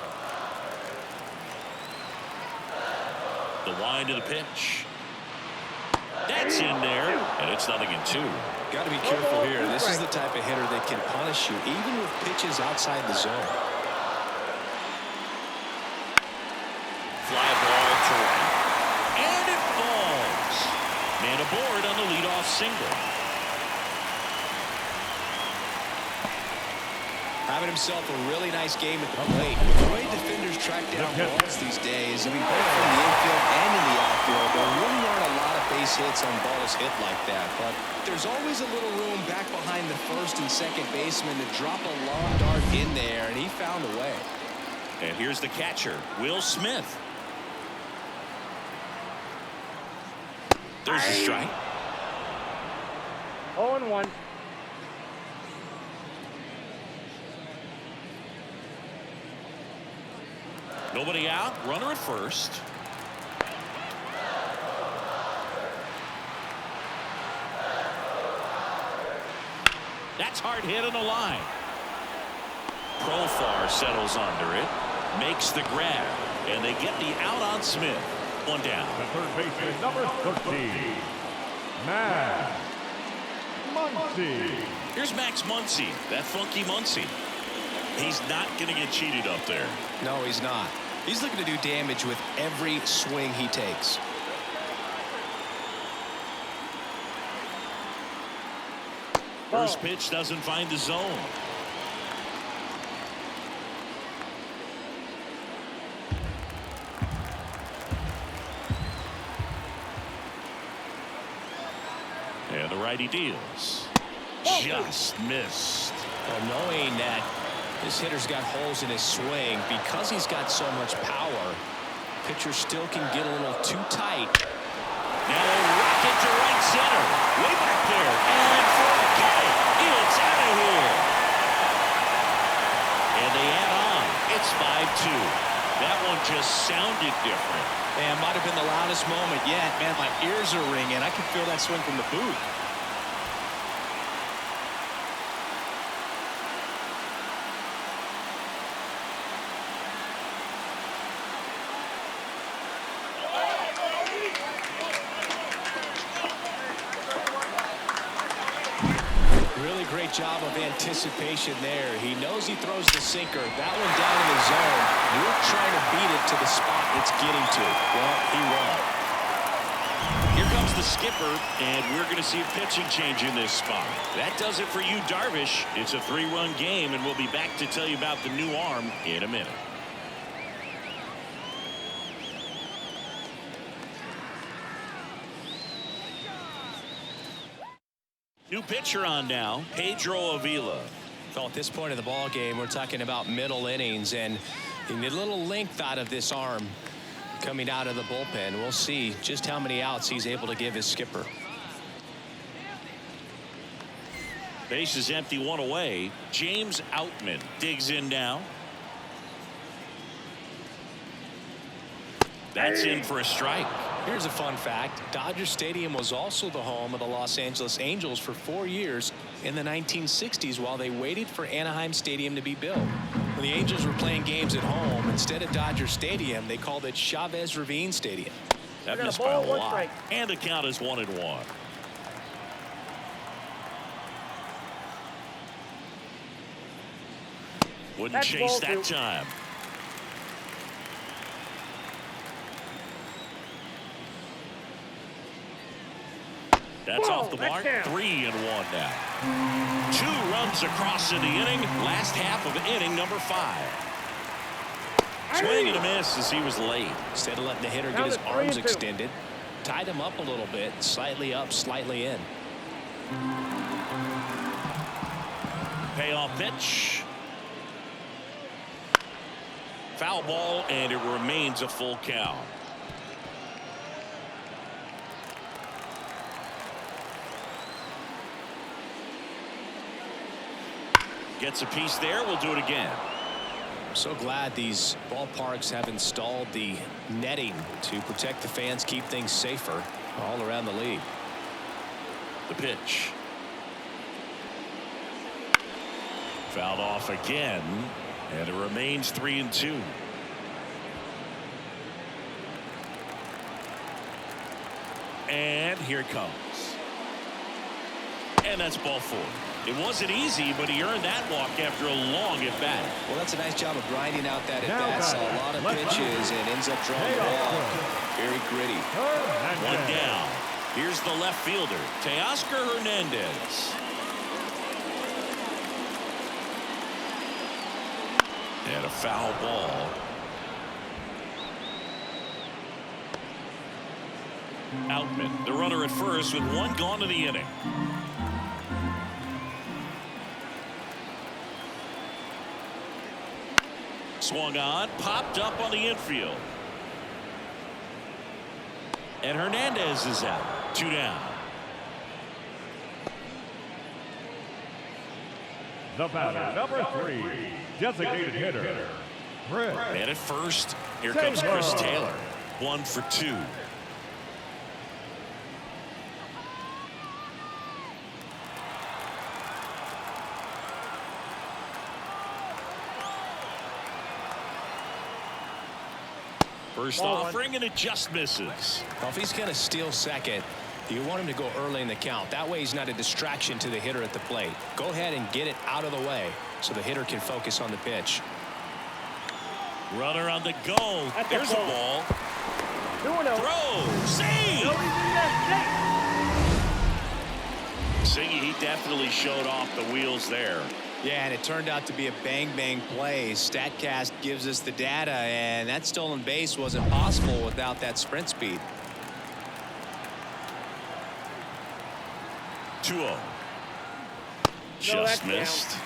The wind of the pitch. That's in there, and it's 0-2. Got to be careful here. This is the type of hitter that can punish you even with pitches outside the zone. Fly ball to right. And it falls. Man aboard on the leadoff single. Having himself a really nice game at the plate. With the way defenders track down balls these days, I mean, both from the infield and in the outfield, there really aren't a lot of base hits on balls hit like that. But there's always a little room back behind the first and second baseman to drop a long dart in there, and he found a way. And here's the catcher, Will Smith. There's a strike. 0-1. Nobody out. Runner at first. That's hard hit on the line. Profar settles under it. Makes the grab. And they get the out on Smith. 1 down. The third baseman, number 13, Max Muncy. Here's Max Muncy, that funky Muncy. He's not going to get cheated up there. No, he's not. He's looking to do damage with every swing he takes. First pitch doesn't find the zone. And the righty deals. just missed. Well, knowing that this hitter's got holes in his swing, because he's got so much power, pitcher still can get a little too tight. Now a rocket to right center. Way back there. And forget it. It's out of here. And they add on. It's 5-2. That one just sounded different. Man, might have been the loudest moment yet. Man, my ears are ringing. I can feel that swing from the booth. Really great job of anticipation there. He knows he throws the sinker. That one down in the zone. You're trying to beat it to the spot it's getting to. Well, he won. Here comes the skipper, and we're going to see a pitching change in this spot. That does it for you, Darvish. It's a 3-run game, and we'll be back to tell you about the new arm in a minute. New pitcher on now, Pedro Avila. Well, at this point of the ball game, we're talking about middle innings, and you need a little length out of this arm coming out of the bullpen. We'll see just how many outs he's able to give his skipper. Base is empty, one away. James Outman digs in now. That's in for a strike. Here's a fun fact. Dodger Stadium was also the home of the Los Angeles Angels for 4 years in the 1960s while they waited for Anaheim Stadium to be built. When the Angels were playing games at home, instead of Dodger Stadium, they called it Chavez Ravine Stadium. That missed by a lot. And the count is 1-1. Wouldn't chase that time. That's off the mark. 3-1 now. 2 runs across in the inning. Last half of inning number 5. Swing and a miss as he was late. Instead of letting the hitter get his arms extended, tied him up a little bit. Slightly up, slightly in. Payoff pitch. Foul ball, and it remains a full count. Gets a piece there. We'll do it again. I'm so glad these ballparks have installed the netting to protect the fans, keep things safer all around the league. The pitch. Fouled off again, and it remains 3-2. And here it comes. And that's ball 4. It wasn't easy, but he earned that walk after a long at-bat. Well, that's a nice job of grinding out that at-bat. Saw a lot of pitches and ends up drawing the ball. Very gritty. 1 down. Here's the left fielder, Teoscar Hernandez. And a foul ball. Outman, the runner at first with 1 gone to the inning. Swung on, popped up on the infield. And Hernandez is out. 2 down. The batter, number 3, designated hitter, Chris. And at first, here comes Chris Taylor. 1 for 2. First offering, and it just misses. Well, if he's going to steal second, you want him to go early in the count. That way he's not a distraction to the hitter at the plate. Go ahead and get it out of the way so the hitter can focus on the pitch. Runner on the go. There's a ball. Throw. Save. Singy, he definitely showed off the wheels there. Yeah, and it turned out to be a bang-bang play. StatCast gives us the data, and that stolen base wasn't possible without that sprint speed. 2-0. Just missed.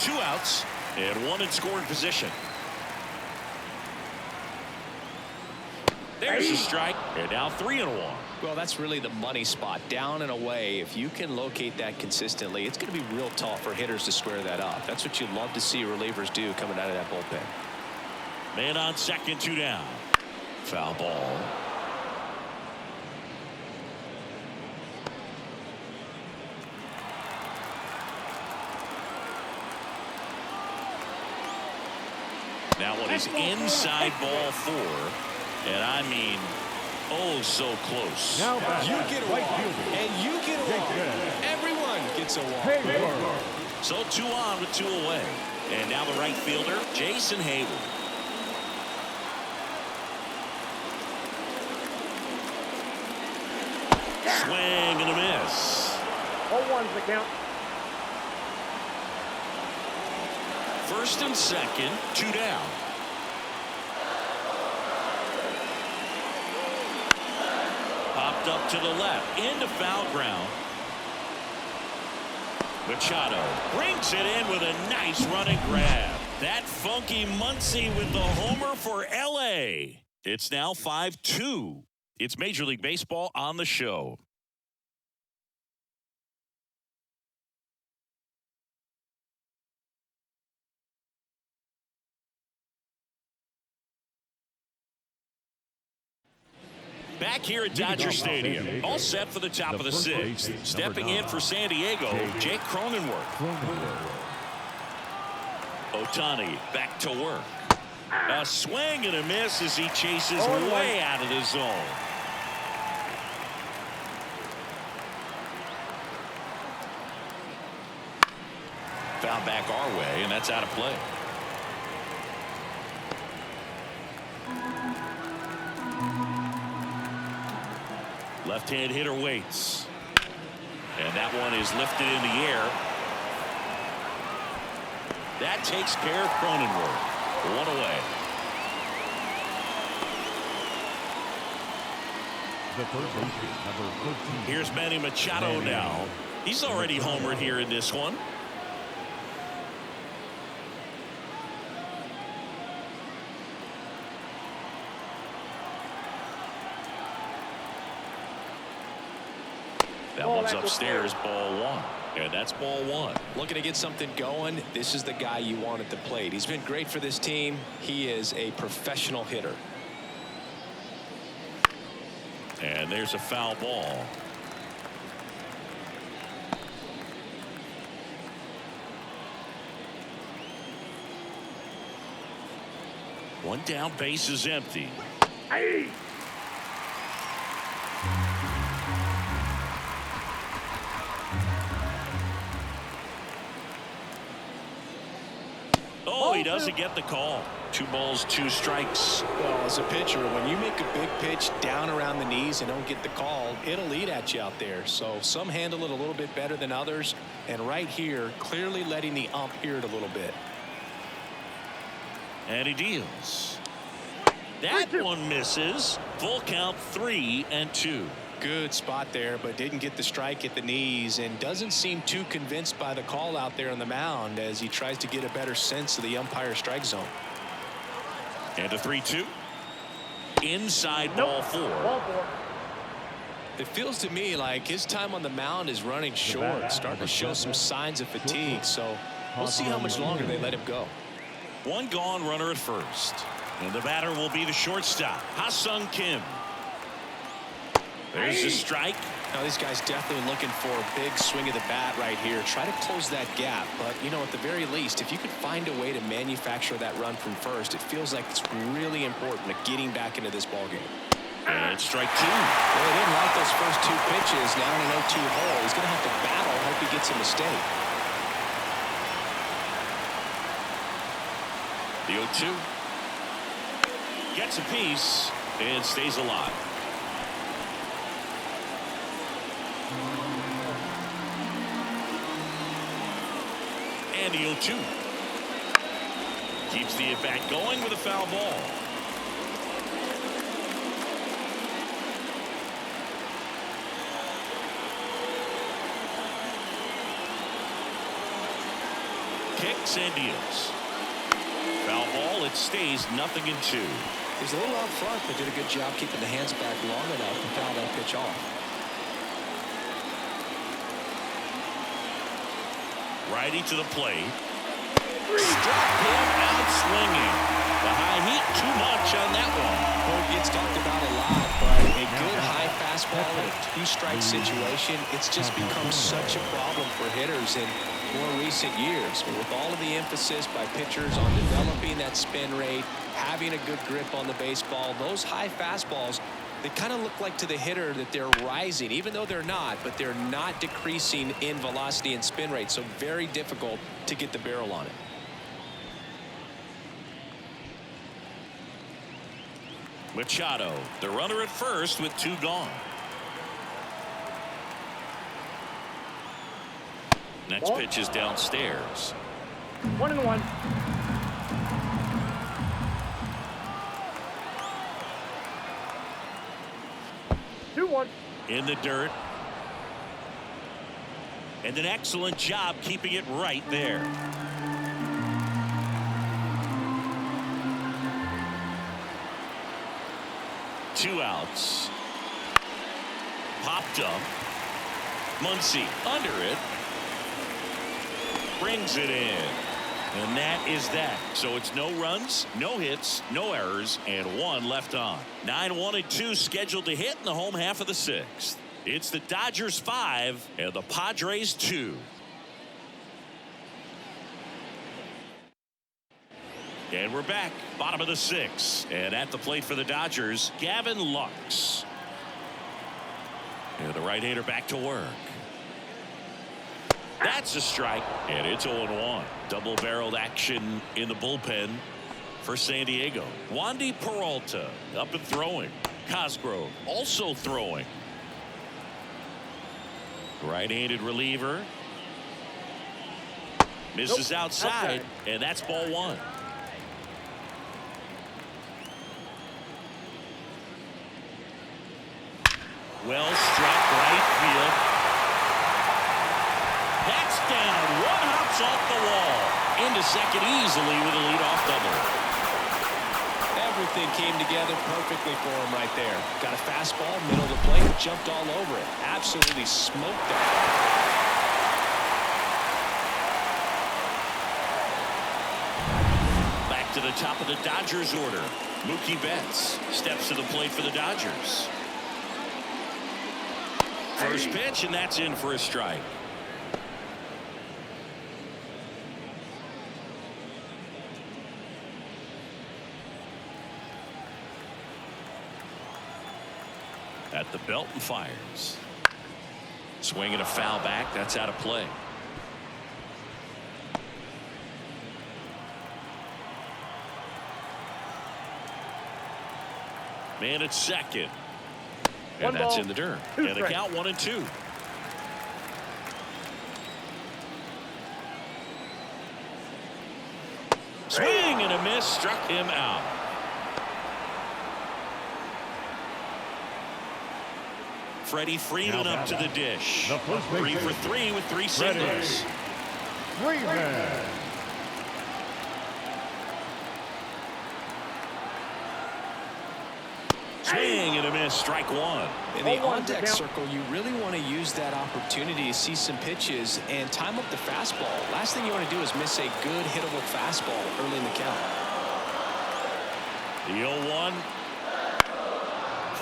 2 outs and 1 in scoring position. There's a strike, and now 3-1. Well, that's really the money spot, down and away. If you can locate that consistently, it's going to be real tough for hitters to square that up. That's what you love to see relievers do coming out of that bullpen. Man on second, 2 down. Foul ball. That one is inside ball 4. And I mean, oh, so close. Now You get a walk, and you get a walk. Everyone gets a walk. So 2 on with 2 away. And now the right fielder, Jason Hayward. Swing and a miss. 0-1's the count. First and second, 2 down. Popped up to the left, into foul ground. Machado brings it in with a nice running grab. That funky Muncy with the homer for LA. It's now 5-2. It's Major League Baseball on the show. Back here at Dodger Stadium, all set for the top of the 6th. Stepping in for San Diego, Jake Cronenworth. Ohtani back to work. A swing and a miss as he chases way out of the zone. Foul back our way, and that's out of play. Left-hand hitter waits. And that one is lifted in the air. That takes care of Cronenworth. 1 away. The first baseman, number 13. Here's Manny Machado now. He's already homered here in this one. That one's upstairs, ball 1. And that's ball 1. Looking to get something going. This is the guy you want at the plate. He's been great for this team. He is a professional hitter. And there's a foul ball. One down, base is empty. Hey! Oh, he doesn't get the call. 2 balls, 2 strikes. Well, as a pitcher, when you make a big pitch down around the knees and don't get the call, it'll eat at you out there. So some handle it a little bit better than others. And right here, clearly letting the ump hear it a little bit. And he deals. That one misses. Full count, 3-2. Good spot there, but didn't get the strike at the knees and doesn't seem too convinced by the call out there on the mound as he tries to get a better sense of the umpire strike zone. And a 3-2. Inside ball 4. Ball 4. It feels to me like his time on the mound is running short, starting to show some signs of fatigue. So we'll see how much longer they let him go. 1 gone, runner at first. And the batter will be the shortstop, Ha-Sung Kim. There's a strike. Now these guys definitely looking for a big swing of the bat right here. Try to close that gap. But, you know, at the very least, if you could find a way to manufacture that run from first, it feels like it's really important to getting back into this ballgame. And it's strike 2. Well, he didn't like those first 2 pitches. Now in an 0-2 hole. He's going to have to battle. Hope he gets a mistake. The 0-2. Gets a piece and stays alive. And the 0-2. Keeps the at-bat going with a foul ball. kicks and deals. Foul ball. It stays 0-2. He's a little out front, but did a good job keeping the hands back long enough to foul that pitch off. Righty to the plate. Struck him out swinging. The high heat, too much on that one. Well, it gets talked about a lot, but a good high fastball in a two-strike situation, it's just become such a problem for hitters in more recent years. With all of the emphasis by pitchers on developing that spin rate, having a good grip on the baseball, those high fastballs, they kind of look like to the hitter that they're rising, even though they're not, but they're not decreasing in velocity and spin rate, so very difficult to get the barrel on it. Machado, the runner at first with 2 gone. Next pitch is downstairs. 1-1. In the dirt. And an excellent job keeping it right there. Two outs. Popped up. Muncy under it. Brings it in. And that is that. So it's no runs, no hits, no errors, and 1 left on. 9-1-2 scheduled to hit in the home half of the 6th. It's the Dodgers 5 and the Padres 2. And we're back, bottom of the 6th. And at the plate for the Dodgers, Gavin Lux. And the right-hander back to work. That's a strike, and it's 0-1. Double-barreled action in the bullpen for San Diego. Wandy Peralta up and throwing. Cosgrove also throwing. Right-handed reliever. Misses outside, and that's ball 1. Well struck right field. That's down. 1 hops off the wall. Into second easily with a leadoff double. Everything came together perfectly for him right there. Got a fastball, middle of the plate, jumped all over it. Absolutely smoked it. Back to the top of the Dodgers order. Mookie Betts steps to the plate for the Dodgers. First pitch, and that's in for a strike. At the belt and fires. Swinging a foul back. That's out of play. Man at second. And that's in the dirt. And the count 1-2. Swing and a miss. Struck him out. Freddie Freeman up to the dish. 3 for 3 with 3 singles. Freeman. Swing and a miss. Strike 1. In the on-deck circle, you really want to use that opportunity to see some pitches and time up the fastball. Last thing you want to do is miss a good hittable fastball early in the count. The 0-1.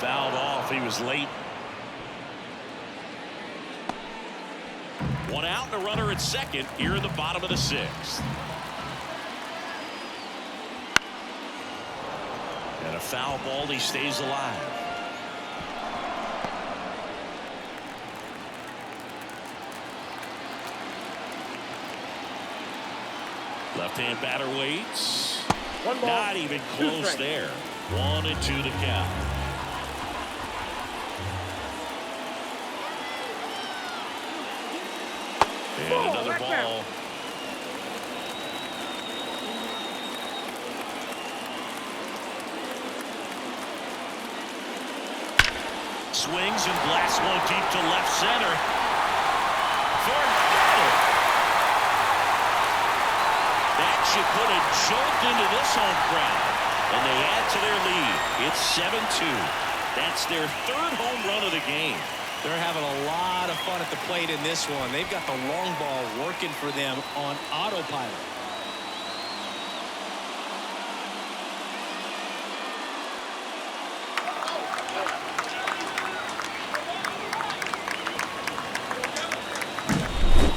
Fouled off. He was late. 1 out and a runner at second here in the bottom of the 6th. And a foul ball. He stays alive. Left-hand batter waits. Not even close there. 1-2 the count. And another ball. Swings and blasts one deep to left center. For should put a jolt into this home crowd. And they add to their lead. It's 7-2. That's their third home run of the game. They're having a lot of fun at the plate in this one. They've got the long ball working for them on autopilot.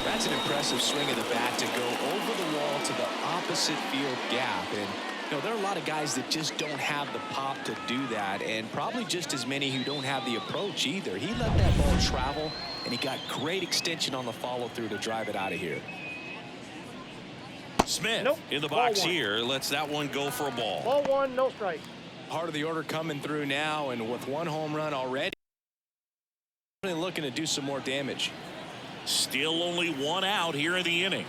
That's an impressive swing of the bat to go over the wall to the opposite field gap. And you know, there are a lot of guys that just don't have the pop to do that, and probably just as many who don't have the approach either. He let that ball travel, and he got great extension on the follow-through to drive it out of here. Smith in the box here lets that one go for a ball. Ball one, no strike. Part of the order coming through now, and with one home run already, looking to do some more damage. Still only one out here in the inning.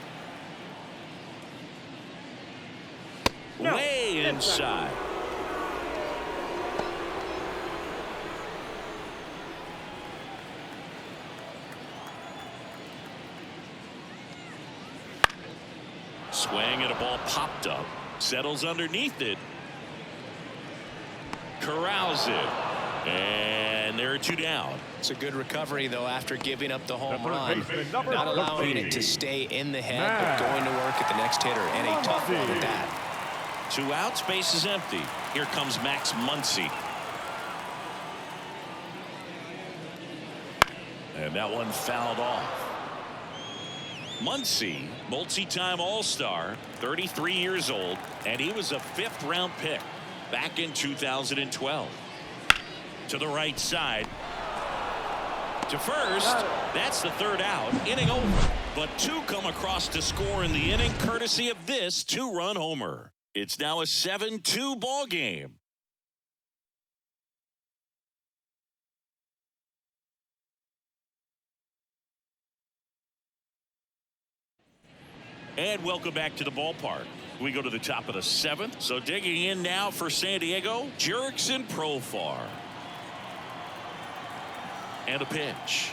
No, way inside. Swing and a ball popped up. Settles underneath it. Corrals it. And there are two down. It's a good recovery, though, after giving up the home run. Not allowing it to stay in the head, but going to work at the next hitter. And a tough one at that. 2 outs, base is empty. Here comes Max Muncy. And that one fouled off. Muncy, multi-time All-Star, 33 years old, and he was a 5th-round pick back in 2012. To the right side. To first. That's the 3rd out. Inning over. But 2 come across to score in the inning, courtesy of this 2-run homer. It's now a 7-2 ball game. And welcome back to the ballpark. We go to the top of the 7th. So digging in now for San Diego, Jurickson Profar. And a pitch.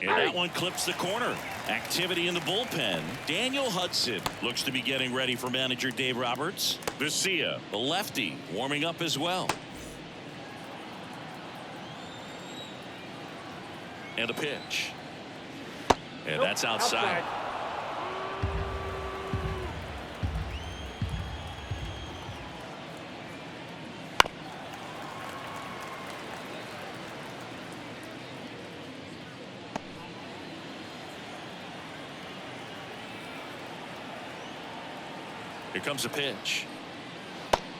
And that one clips the corner. Activity in the bullpen. Daniel Hudson looks to be getting ready for manager Dave Roberts. Garcia, the lefty, warming up as well. And a pitch. And that's outside. Here comes a pitch.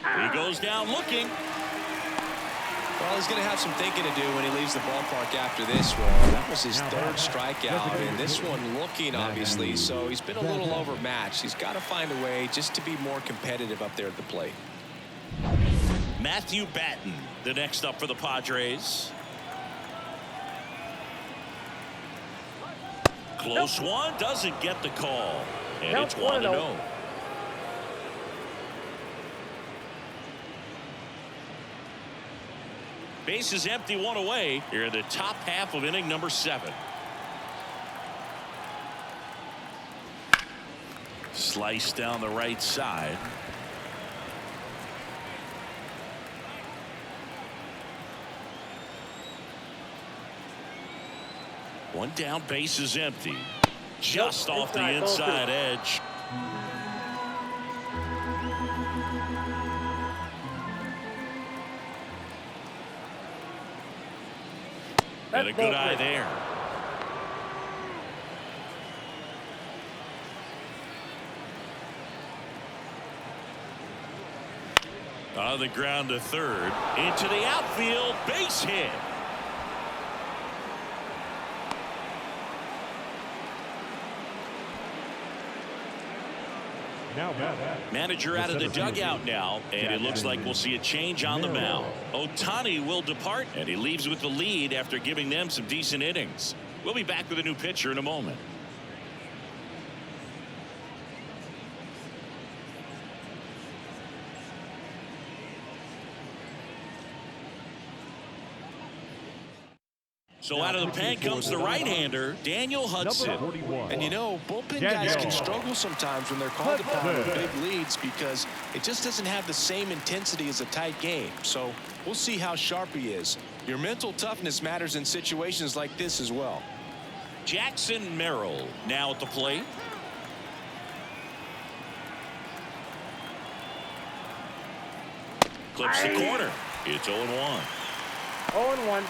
He goes down looking. Well, he's going to have some thinking to do when he leaves the ballpark after this one. That was his 3rd strikeout, and this one looking, obviously, so he's been a little overmatched. He's got to find a way just to be more competitive up there at the plate. Matthew Batten, the next up for the Padres. Close one, doesn't get the call. And it's 1-0. Base is empty, 1 away. Here in the top half of inning number 7. Slice down the right side. One down, base is empty. Just off the inside edge. And a good eye there. On the ground to 3rd. Into the outfield. Base hit. Manager out of the dugout now, and it looks like we'll see a change on the mound. Ohtani will depart, and he leaves with the lead after giving them some decent innings. We'll be back with a new pitcher in a moment. So out of the pen comes the right-hander, Daniel Hudson. And you know, bullpen guys can struggle sometimes when they're called upon with big leads because it just doesn't have the same intensity as a tight game. So we'll see how sharp he is. Your mental toughness matters in situations like this as well. Jackson Merrill now at the plate. Clips the corner. It's 0-1. 0-1.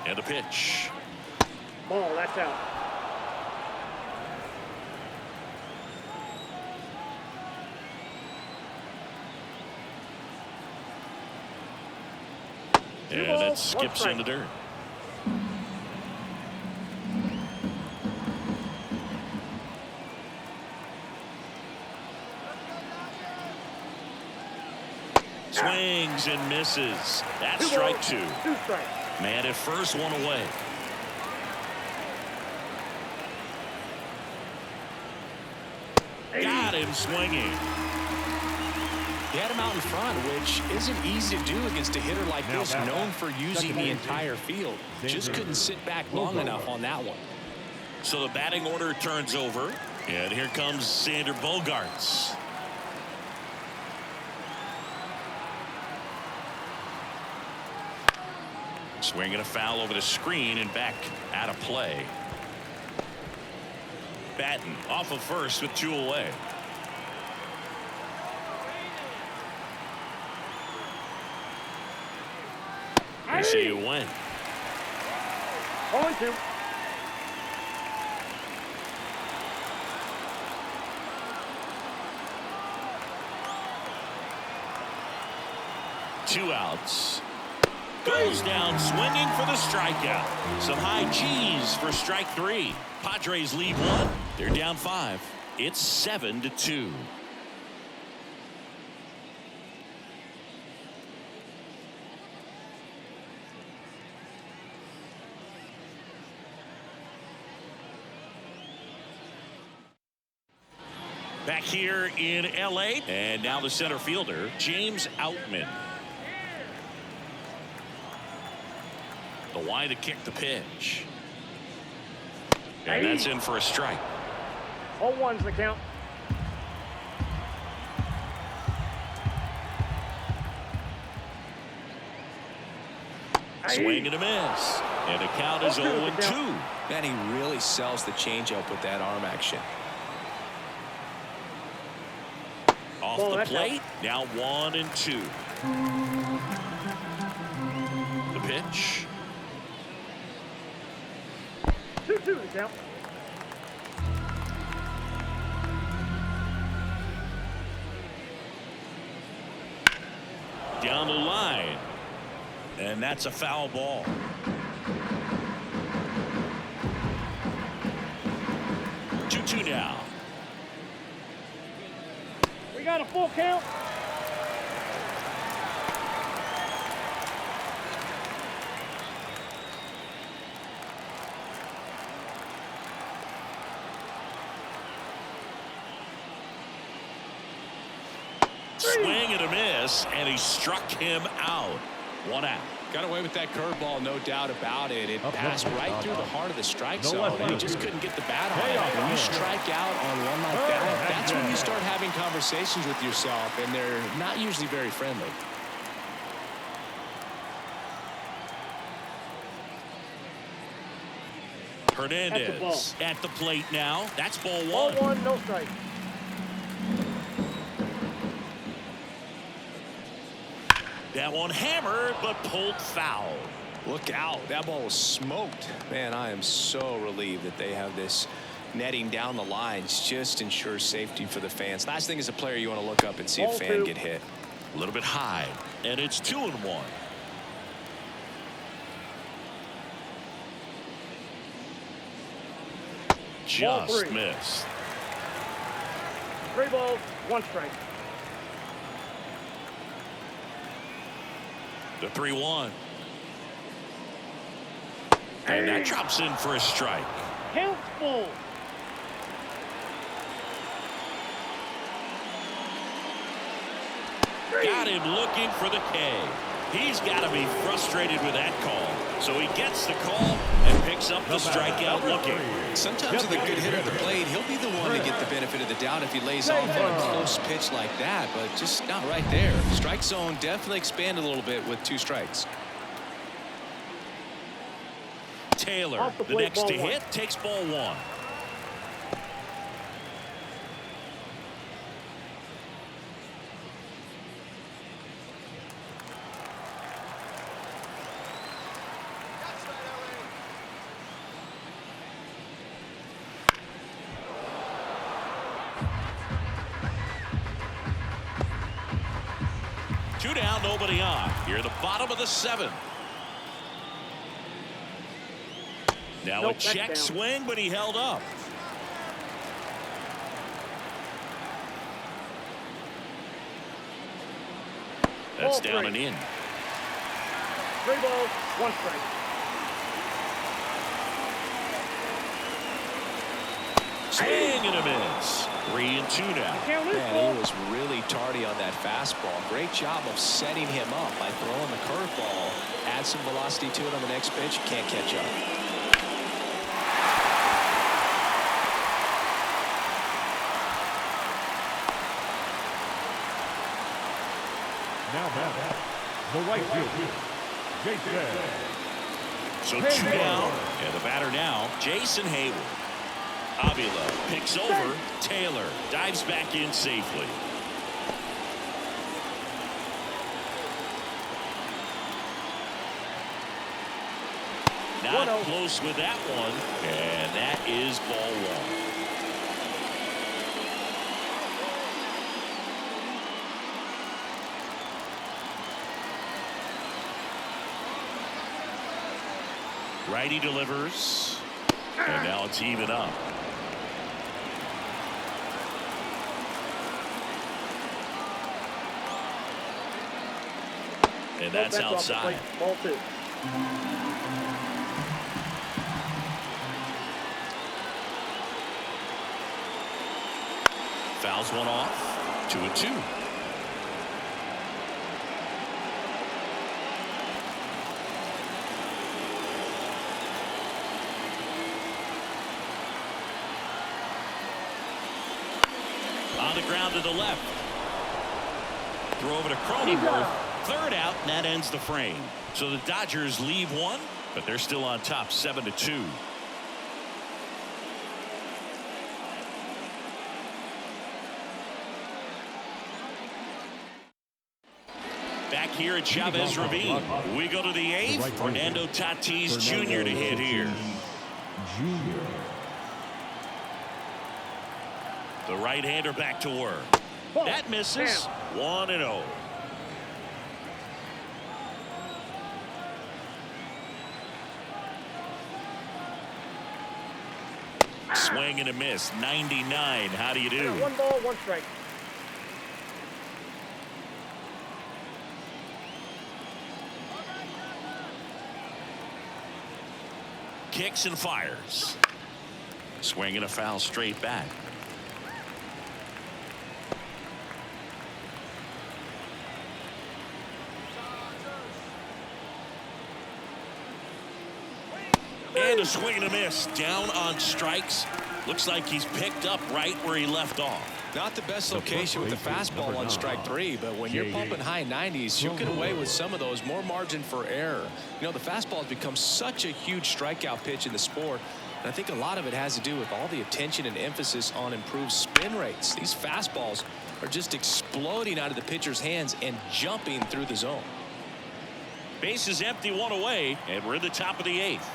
And a pitch. Ball, that's out. And it skips in the dirt. Swings and misses. That's strike two. 2 strikes. Man at first, one away. Got him swinging. He had him out in front, which isn't easy to do against a hitter like this, known for using the entire field. Just couldn't sit back long enough on that one. So the batting order turns over, and here comes Sander Bogarts. Swinging a foul over the screen and back out of play. Batten off of first with 2 away. I see you win. 0-2. Two outs. Goes down swinging for the strikeout. Some high G's for strike 3. Padres lead 1. They're down 5. It's 7-2. Back here in LA, and now the center fielder, James Outman. The Y to kick the pitch. And that's in for a strike. 0-1's the count. Swing and a miss. And the count is 0-2. Man, he really sells the changeup with that arm action. Off the plate. Now 1-2. The pitch. 2-2 the count. Down the line. And that's a foul ball. Two now. We got a full count. Swing and a miss, and he struck him out. 1 out. Got away with that curveball, no doubt about it. It passed right through the heart of the strike zone, and he just couldn't get the bat on it. When you strike out on one like that, that's when you start having conversations with yourself, and they're not usually very friendly. Hernandez at the plate now. That's ball 1. Ball 1, no strike. That one hammered, but pulled foul. Look out. That ball was smoked. Man, I am so relieved that they have this netting down the lines. Just ensures safety for the fans. Last thing as a player, you want to look up and see a fan get hit. A little bit high, and it's 2-1. Just missed. 3 balls, 1 strike. The 3-1. And that drops in for a strike. Count's full. Got him looking for the K. He's got to be frustrated with that call. So he gets the call and picks up the strikeout looking. Sometimes with a good hitter at the plate, he'll be the one to get the benefit of the doubt if he lays off on a close pitch like that, but just not right there. Strike zone definitely expanded a little bit with 2 strikes. Taylor, the next to hit, takes ball 1. Two down, nobody on. Here at the bottom of the 7th. Now a check swing, but he held up. That's down and in. 3 balls, 1 strike. Swing and a miss. 3 and 2 now. Man, he was really tardy on that fastball. Great job of setting him up by throwing the curveball. Add some velocity to it on the next pitch. Can't catch up. Now back, the right fielder, Jason. So 2 down, and the batter now, Jason Hayward. Avila picks over. Taylor dives back in safely. Not close with that one, and that is ball 1. Righty delivers, and now it's even up. And that's outside. Ball 2. Fouls one off. 2 and 2. On the ground to the left. Throw over to Cronenworth. 3rd out, and that ends the frame. So the Dodgers leave 1, but they're still on top 7-2. Back here at Chavez Ravine, we go to the 8th. Fernando Tatis Jr. to hit here. The right-hander back to work. That misses. 1-0. Swing and a miss. 99. How do you do? 1 ball, 1 strike. Kicks and fires. Swing and a foul straight back. And a swing and a miss. Down on strikes. Looks like he's picked up right where he left off. Not the best location with the fastball on strike 3, but when you're pumping high 90s, you'll get away with some of those. More margin for error. You know, the fastball has become such a huge strikeout pitch in the sport, and I think a lot of it has to do with all the attention and emphasis on improved spin rates. These fastballs are just exploding out of the pitcher's hands and jumping through the zone. Base is empty, 1 away, and we're in the top of the 8th.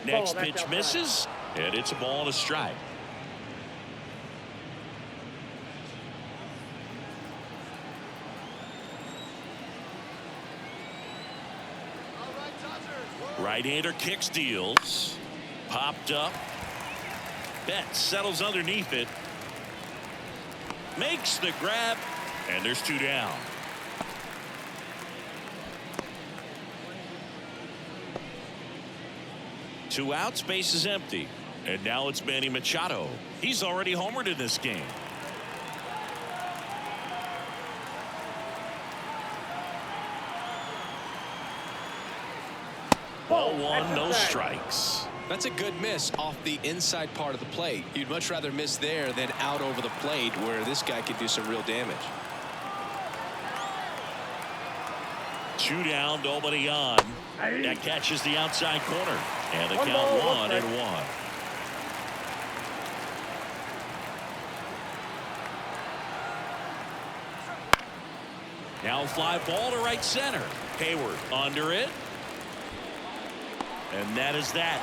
Next pitch misses, and it's a ball and a strike. Right-hander kicks, deals. Popped up. Betts settles underneath it. Makes the grab, and there's 2 down. 2 outs, base is empty. And now it's Manny Machado. He's already homered in this game. Ball 1, no strikes. That's a good miss off the inside part of the plate. You'd much rather miss there than out over the plate where this guy could do some real damage. 2 down, nobody on. That catches the outside corner. And the count 1-1. Now fly ball to right center. Hayward under it. And that is that.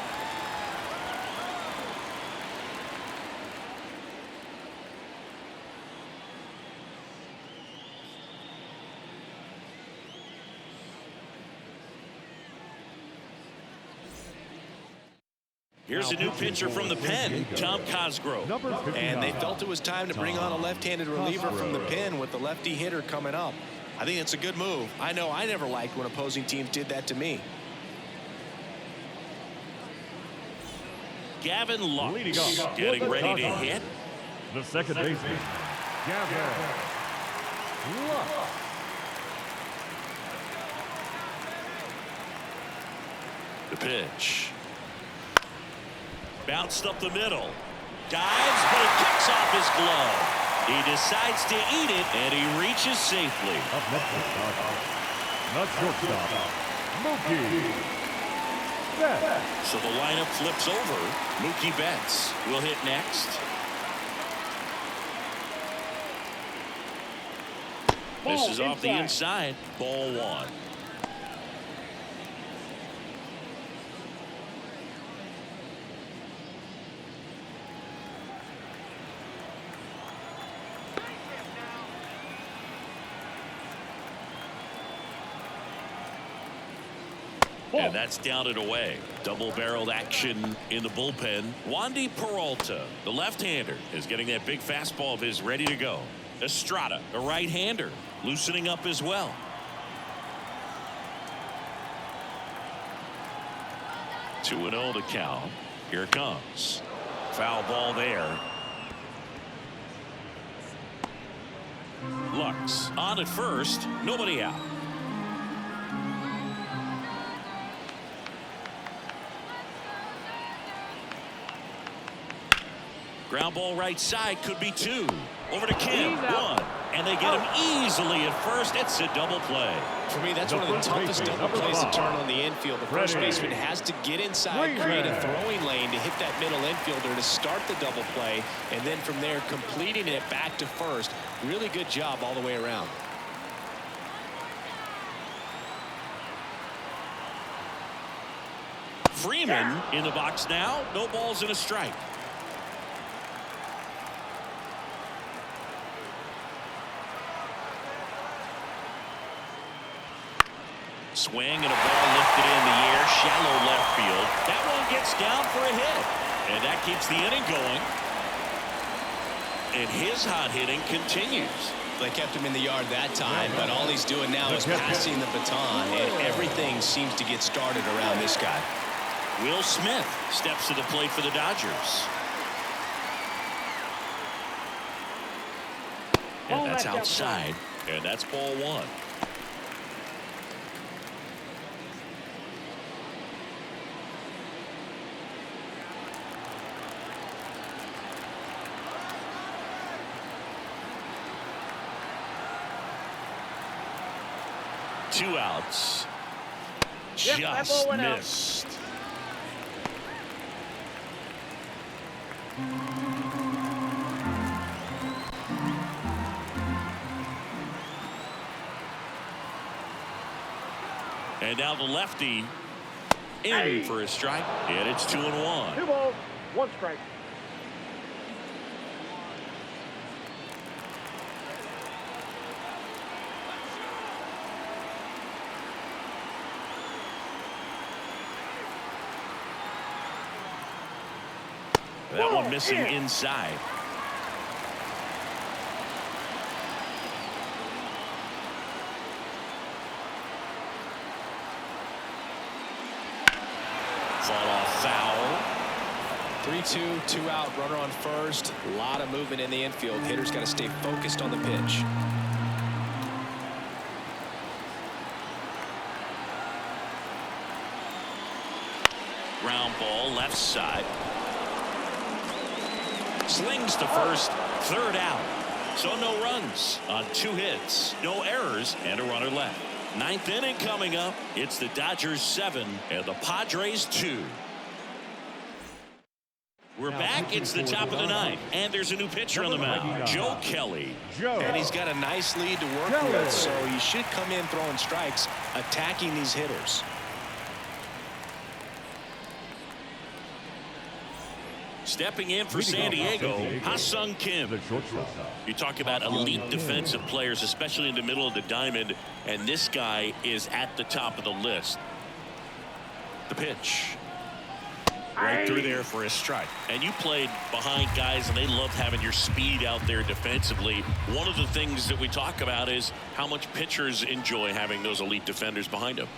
Here's a new pitcher from the pen, Tom Cosgrove. And they felt it was time to bring on a left-handed reliever from the pen with the lefty hitter coming up. I think it's a good move. I know I never liked when opposing teams did that to me. Gavin Lux getting ready to hit. The second baseman, Gavin Lux. The pitch. Bounced up the middle. Dives, but it kicks off his glove. He decides to eat it, and he reaches safely. Up next is not shortstop, Mookie Betts. So the lineup flips over. Mookie Betts will hit next. This is off the inside. Ball 1. And that's down and away. Double-barreled action in the bullpen. Wandy Peralta, the left-hander, is getting that big fastball of his ready to go. Estrada, a right-hander, loosening up as well. Two and 0 to count. Here it comes. Foul ball there. Lux on at first. Nobody out. Ground ball right side, could be 2. Over to Kim, 1. And they get him easily at first. It's a double play. For me, that's one of the toughest double plays to turn on the infield. The first baseman has to get inside, create a throwing lane to hit that middle infielder to start the double play, and then from there completing it back to first. Really good job all the way around. Freeman in the box now. No balls and a strike. Swing and a ball lifted in the air, shallow left field. That one gets down for a hit, and that keeps the inning going. And his hot hitting continues. They kept him in the yard that time, but all he's doing now is passing the baton, and everything seems to get started around this guy. Will Smith steps to the plate for the Dodgers. And that's outside, and that's ball 1. Two outs. Just missed. And now the lefty in for a strike, and it's 2-1. 2 balls, 1 strike. That one missing inside. Fought off foul. 3-2, 2 out, runner on first. A lot of movement in the infield. Hitter's got to stay focused on the pitch. Ground ball left side. Slings to first. Third out. So no runs on 2 hits, no errors, and a runner left. 9th inning coming up. It's the Dodgers 7 and the Padres 2. We're back. It's the top of the 9th, and there's a new pitcher on the mound, Joe Kelly. And he's got a nice lead to work with, so he should come in throwing strikes, attacking these hitters. Stepping in for San Diego, Ha-Sung Kim. You talk about elite defensive players, especially in the middle of the diamond, and this guy is at the top of the list. The pitch. Right through there for a strike. And you played behind guys, and they love having your speed out there defensively. One of the things that we talk about is how much pitchers enjoy having those elite defenders behind them.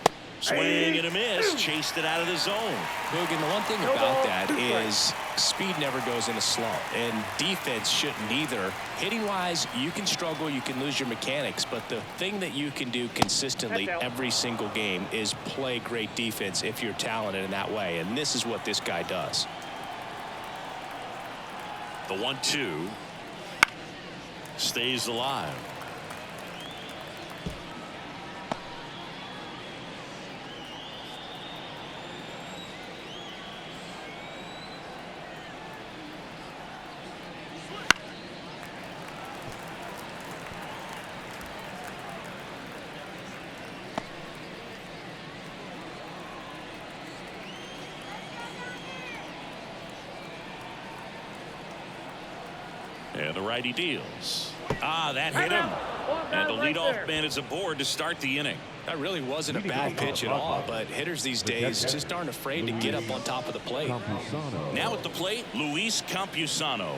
Swing and a miss. Chased it out of the zone. Hogan, the one thing about that is speed never goes in a slump, and defense shouldn't either. Hitting-wise, you can struggle, you can lose your mechanics, but the thing that you can do consistently every single game is play great defense if you're talented in that way, and this is what this guy does. The 1-2 stays alive. And the righty deals. That hit him. And the leadoff man is aboard to start the inning. That really wasn't a bad pitch at all, but hitters these days just aren't afraid to get up on top of the plate. Now at the plate, Luis Campusano.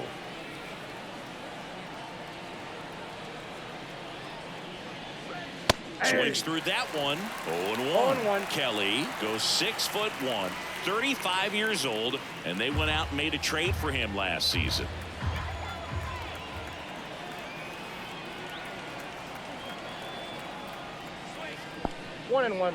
Swings through that one. 0-1. Kelly goes 6'1", 35 years old, and they went out and made a trade for him last season. One and one.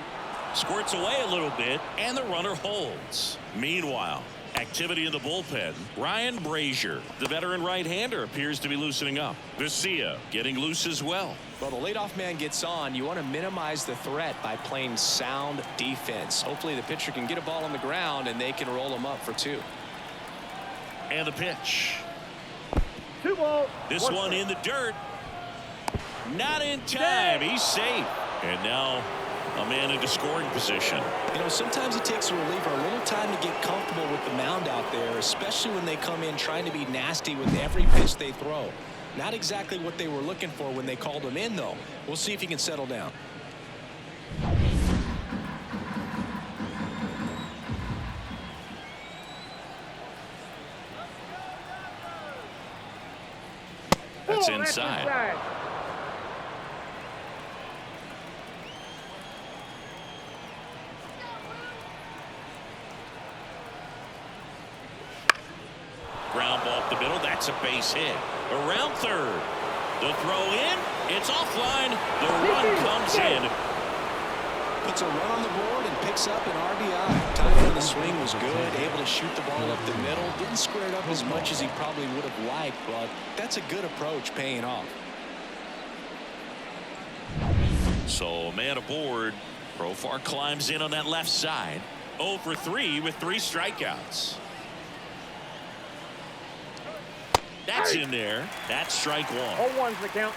Squirts away a little bit, and the runner holds. Meanwhile, activity in the bullpen. Ryan Brazier, the veteran right-hander, appears to be loosening up. Garcia getting loose as well. Well, the leadoff man gets on. You want to minimize the threat by playing sound defense. Hopefully the pitcher can get a ball on the ground and they can roll him up for 2. And the pitch. 2 balls. This one in the dirt. Not in time. He's safe. And now a man into scoring position. You know, sometimes it takes a reliever a little time to get comfortable with the mound out there, especially when they come in trying to be nasty with every pitch they throw. Not exactly what they were looking for when they called him in, though. We'll see if he can settle down. That's inside. Ground ball up the middle. That's a base hit. Around third. The throw in. It's offline. The run comes in. Puts a run on the board and picks up an RBI. Timing on the swing was good. Able to shoot the ball up the middle. Didn't square it up as much as he probably would have liked, but that's a good approach paying off. So a man aboard. Profar climbs in on that left side. 0 for 3 with 3 strikeouts. That's in there. That's strike 1. 0-1's the count.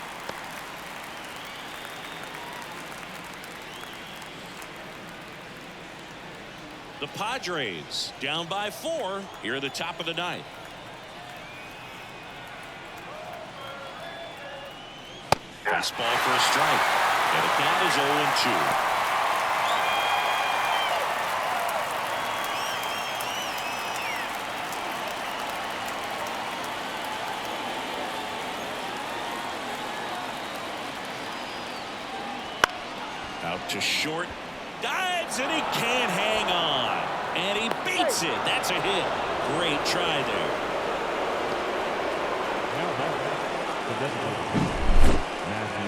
The Padres down by 4 here at the top of the 9th. Fastball for a strike. And the count is 0-2. Out to short. Dives, and he can't hang on. And he beats it. That's a hit. Great try there. Now back to designated Matthew.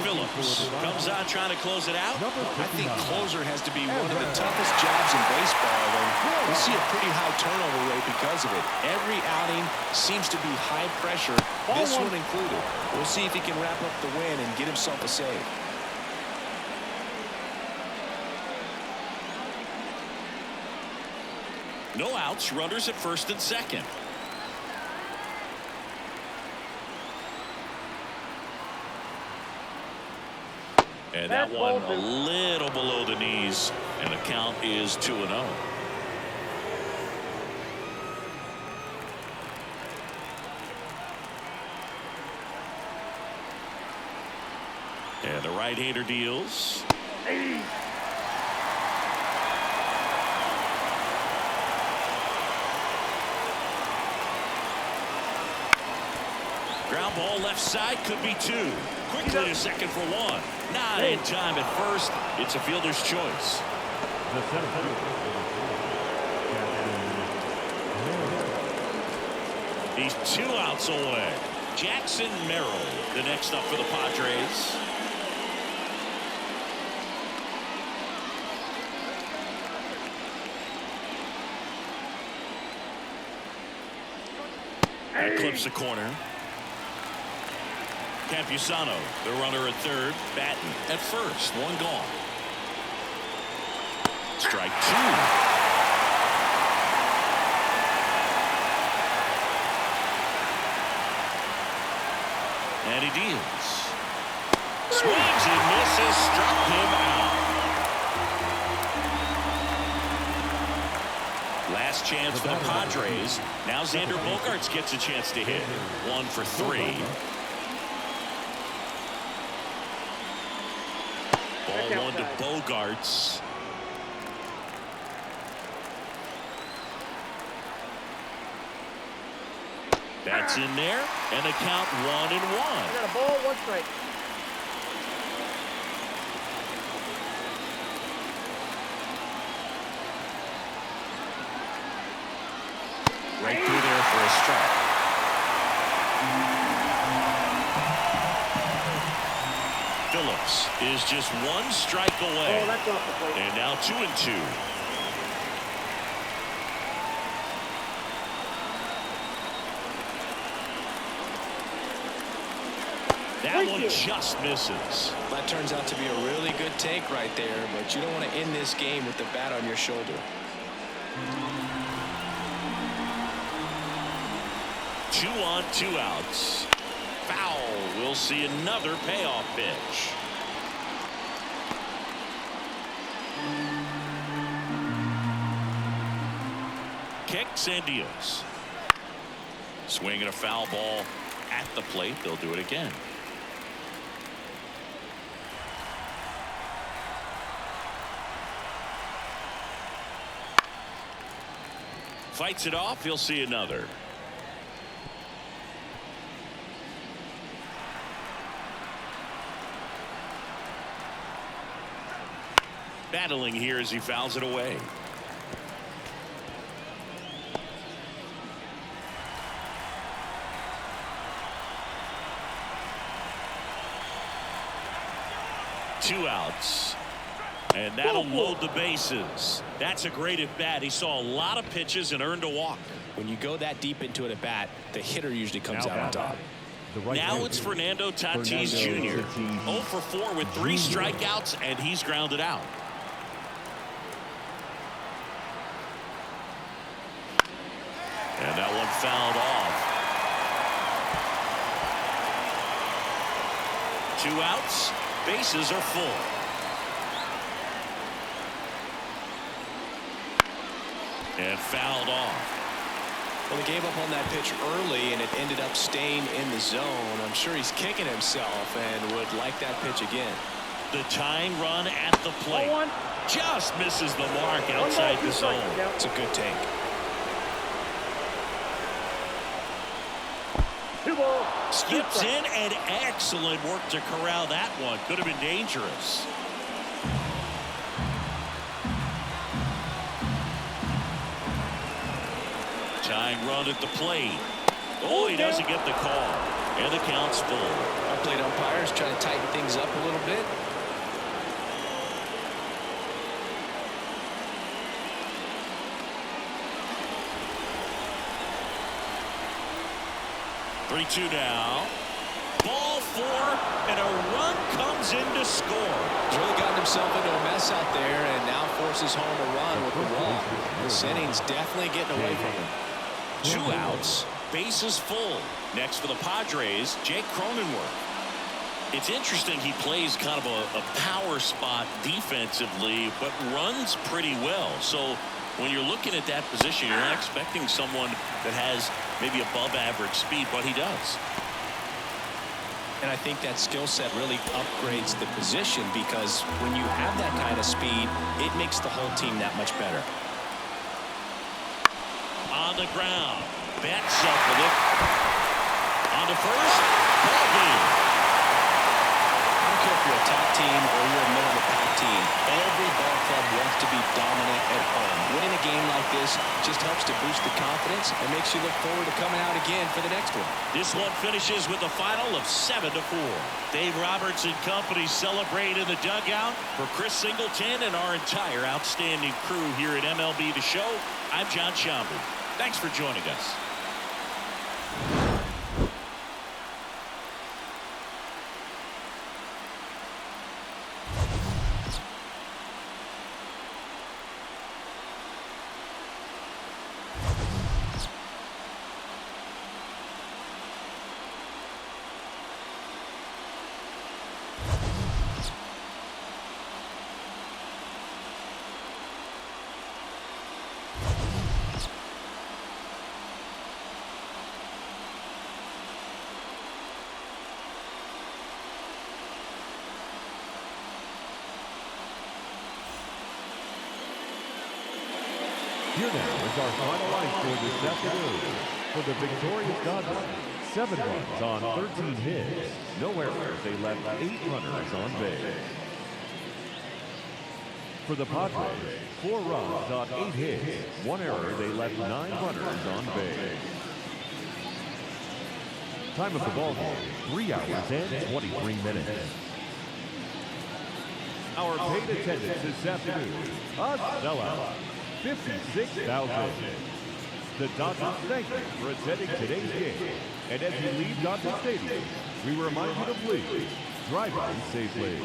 Phillips comes on trying to close it out. I think closer has to be one of the toughest jobs in baseball, and we see a pretty high turnover rate because of it. Every outing seems to be high pressure, this one included. We'll see if he can wrap up the win and get himself a save. No outs, runners at first and second. And that one a little below the knees, and the count is 2-0. And the right-hander deals. Ground ball left side, could be two. Quickly to second for one. Not in time at first. It's a fielder's choice. The center fielder. He's 2 outs away. Jackson Merrill, the next up for the Padres. That clips the corner. Campusano, the runner at third, batting at first. One gone. Strike 2. And he deals. Swings and misses. Struck him out. Last chance for the Padres. Now Xander Bogaerts gets a chance to hit. 1 for 3. Ball 1 to Bogaerts. That's in there, and the count 1-1. Got a ball, 1 strike. Right through there for a strike. Phillips is just 1 strike away. Oh, that's off the plate. And now 2-2. That one just misses. That turns out to be a really good take right there, but you don't want to end this game with the bat on your shoulder. 2 on, 2 outs. Foul. We'll see another payoff pitch. Kicks and deals. Swinging a foul ball at the plate. They'll do it again. Fights it off. He'll see another. Battling here as he fouls it away. Two outs. And that'll load the bases. That's a great at bat. He saw a lot of pitches and earned a walk. When you go that deep into an at bat, the hitter usually comes out on top. Now it's Fernando Tatis Jr. 0 for 4 with 3 strikeouts, and he's grounded out. And that one fouled off. 2 outs. Bases are full. And fouled off. Well, he gave up on that pitch early, and it ended up staying in the zone. I'm sure he's kicking himself and would like that pitch again. The tying run at the plate. Just misses the mark outside the zone. It's a good take. 2 balls. Skips in, and excellent work to corral that one. Could have been dangerous. Tying run at the plate. Oh, he doesn't get the call. And the count's full. Our plate umpires trying to tighten things up a little bit. Three-two now. Ball 4, and a run comes in to score. He's really gotten himself into a mess out there and now forces home a run with the walk. This inning's definitely getting away from him. 2 outs, bases full. Next for the Padres, Jake Cronenworth. It's interesting, he plays kind of a power spot defensively, but runs pretty well. So when you're looking at that position, you're not expecting someone that has maybe above average speed, but he does. And I think that skill set really upgrades the position, because when you have that kind of speed, it makes the whole team that much better. On the ground, bats up with it. On to first, ball game. I don't care if you're a top team or you're a middle-of-the-pack team. Every ball club wants to be dominant at home. Winning a game like this just helps to boost the confidence and makes you look forward to coming out again for the next one. This one finishes with a final of 7-4. Dave Roberts and company celebrate in the dugout. For Chris Singleton and our entire outstanding crew here at MLB The Show, I'm John Schaumburg. Thanks for joining us. Here now is our final line score this afternoon. For the victorious Dodgers, 7 runs on 13 hits. No errors, they left 8 runners on base. For the Padres, 4 runs on 8 hits. 1 error, they left 9 runners on base. Time of the ball game, 3 hours and 23 minutes. Our paid attendance this afternoon, a sellout. 56,000. The Dodgers thank you for attending today's game. And as you leave Dodger Stadium, we remind you to please drive safely.